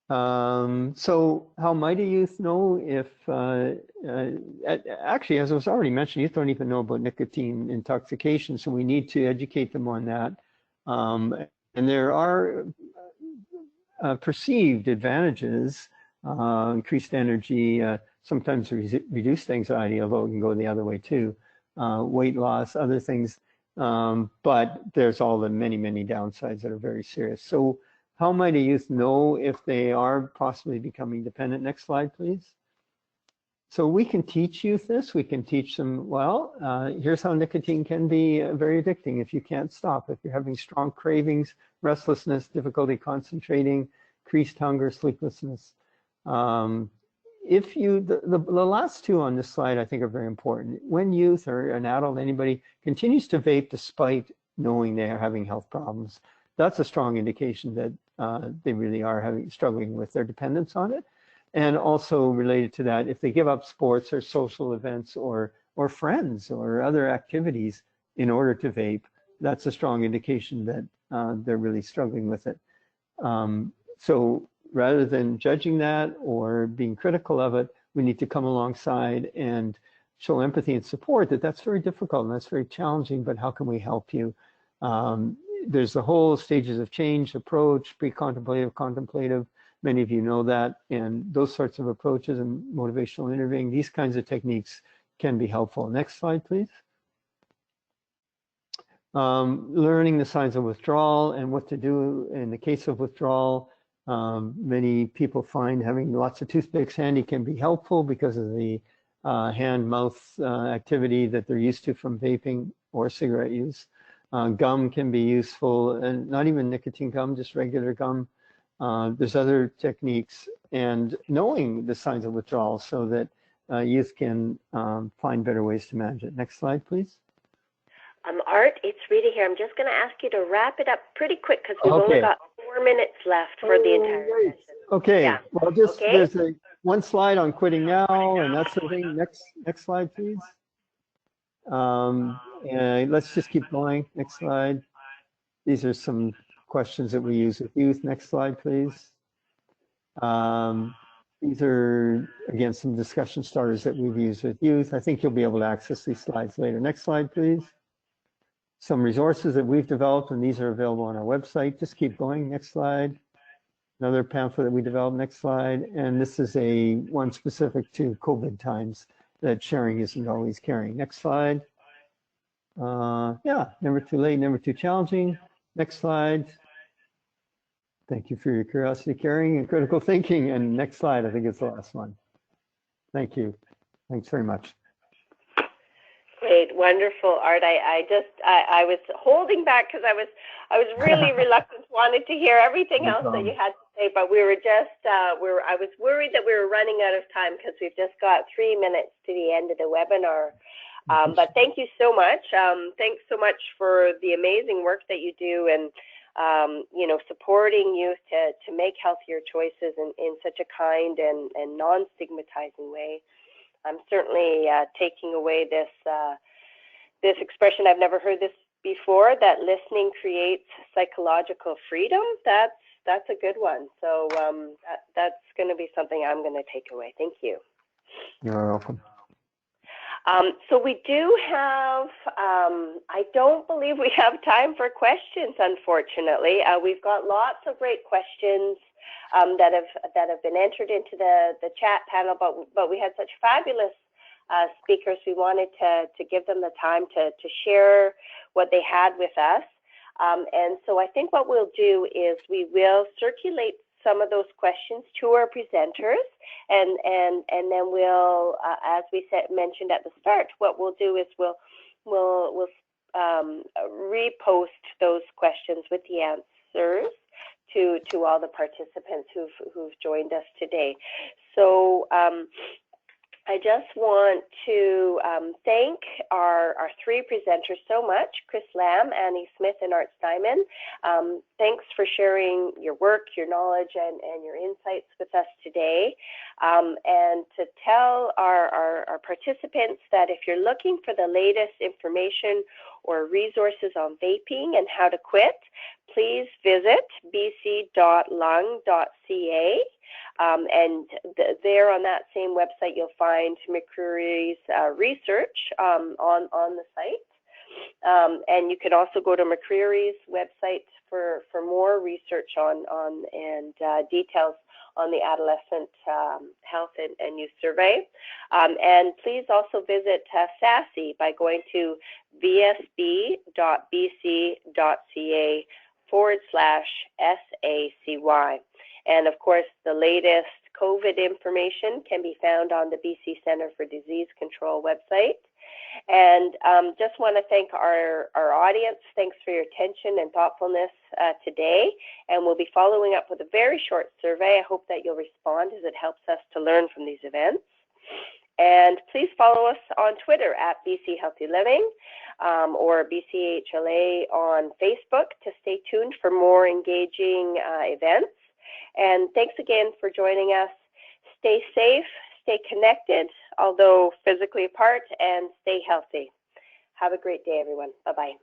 So how might a youth know if, actually, as was already mentioned, youth don't even know about nicotine intoxication, so we need to educate them on that. And there are perceived advantages, increased energy, sometimes reduced anxiety, although it can go the other way too, weight loss, other things, but there's all the many, many downsides that are very serious. So How might a youth know if they are possibly becoming dependent? Next slide, please. So we can teach youth this. We can teach them, well, here's how nicotine can be very addicting if you can't stop. If you're having strong cravings, restlessness, difficulty concentrating, increased hunger, sleeplessness. If you, the last two on this slide I think are very important. When youth or an adult, anybody continues to vape despite knowing they are having health problems, that's a strong indication that they really are struggling with their dependence on it. And also related to that, if they give up sports or social events or friends or other activities in order to vape, that's a strong indication that they're really struggling with it. So rather than judging that or being critical of it, we need to come alongside and show empathy and support that that's very difficult and that's very challenging, but how can we help you? There's the whole stages of change approach, pre-contemplative, contemplative. Many of you know that, and those sorts of approaches and motivational interviewing, these kinds of techniques can be helpful. Next slide, please. Learning the signs of withdrawal and what to do in the case of withdrawal. Many people find having lots of toothpicks handy can be helpful because of the hand-mouth activity that they're used to from vaping or cigarette use. Gum can be useful, and not even nicotine gum, just regular gum. There's other techniques, and knowing the signs of withdrawal so that youth can find better ways to manage it. Next slide, please. Art, it's Rita here. I'm just going to ask you to wrap it up pretty quick because we've only got 4 minutes left for the entire session. Okay. Yeah. Well, just there's one slide on quitting now, and that's the thing. Next slide, please. And let's just keep going. Next slide. These are some questions that we use with youth. Next slide, please. These are, again, some discussion starters that we've used with youth. I think you'll be able to access these slides later. Next slide, please. Some resources that we've developed, and these are available on our website. Just keep going. Next slide. Another pamphlet that we developed. Next slide. And this is one specific to COVID times that sharing isn't always caring. Next slide. Yeah, never too late, never too challenging. Next slide. Thank you for your curiosity, caring, and critical thinking. And next slide, I think it's the last one. Thank you. Thanks very much. Great, wonderful, Art. I was holding back because I was really reluctant, wanted to hear everything else that you had to say, but we were just I was worried that we were running out of time because we've just got 3 minutes to the end of the webinar. But thank you so much. Thanks so much for the amazing work that you do, and you know, supporting youth to make healthier choices in such a kind and non-stigmatizing way. I'm certainly taking away this this expression. I've never heard this before, that listening creates psychological freedom. That's a good one. So that's going to be something I'm going to take away. Thank you. You're welcome. So we do have, I don't believe we have time for questions, unfortunately. We've got lots of great questions that have been entered into the chat panel, but we had such fabulous speakers. We wanted to give them the time to share what they had with us. And so I think what we'll do is we will circulate some of those questions to our presenters, and then we'll, as we mentioned at the start, what we'll do is we'll repost those questions with the answers to all the participants who've joined us today. So I just want to thank our 3 presenters so much, Chris Lamb, Annie Smith, and Art Steinman. Thanks for sharing your work, your knowledge, and your insights with us today. And to tell our participants that if you're looking for the latest information or resources on vaping and how to quit, please visit bc.lung.ca. And there on that same website, you'll find McCreary's research on the site. And you can also go to McCreary's website for more research on and details on the adolescent health and youth survey. And please also visit SASI by going to vsb.bc.ca BC.ca/SACY. And of course, the latest COVID information can be found on the BC Centre for Disease Control website. And just want to thank our audience. Thanks for your attention and thoughtfulness today. And we'll be following up with a very short survey. I hope that you'll respond, as it helps us to learn from these events. And please follow us on Twitter at BC Healthy Living or BCHLA on Facebook to stay tuned for more engaging events. And thanks again for joining us. Stay safe, stay connected, although physically apart, and stay healthy. Have a great day, everyone. Bye-bye.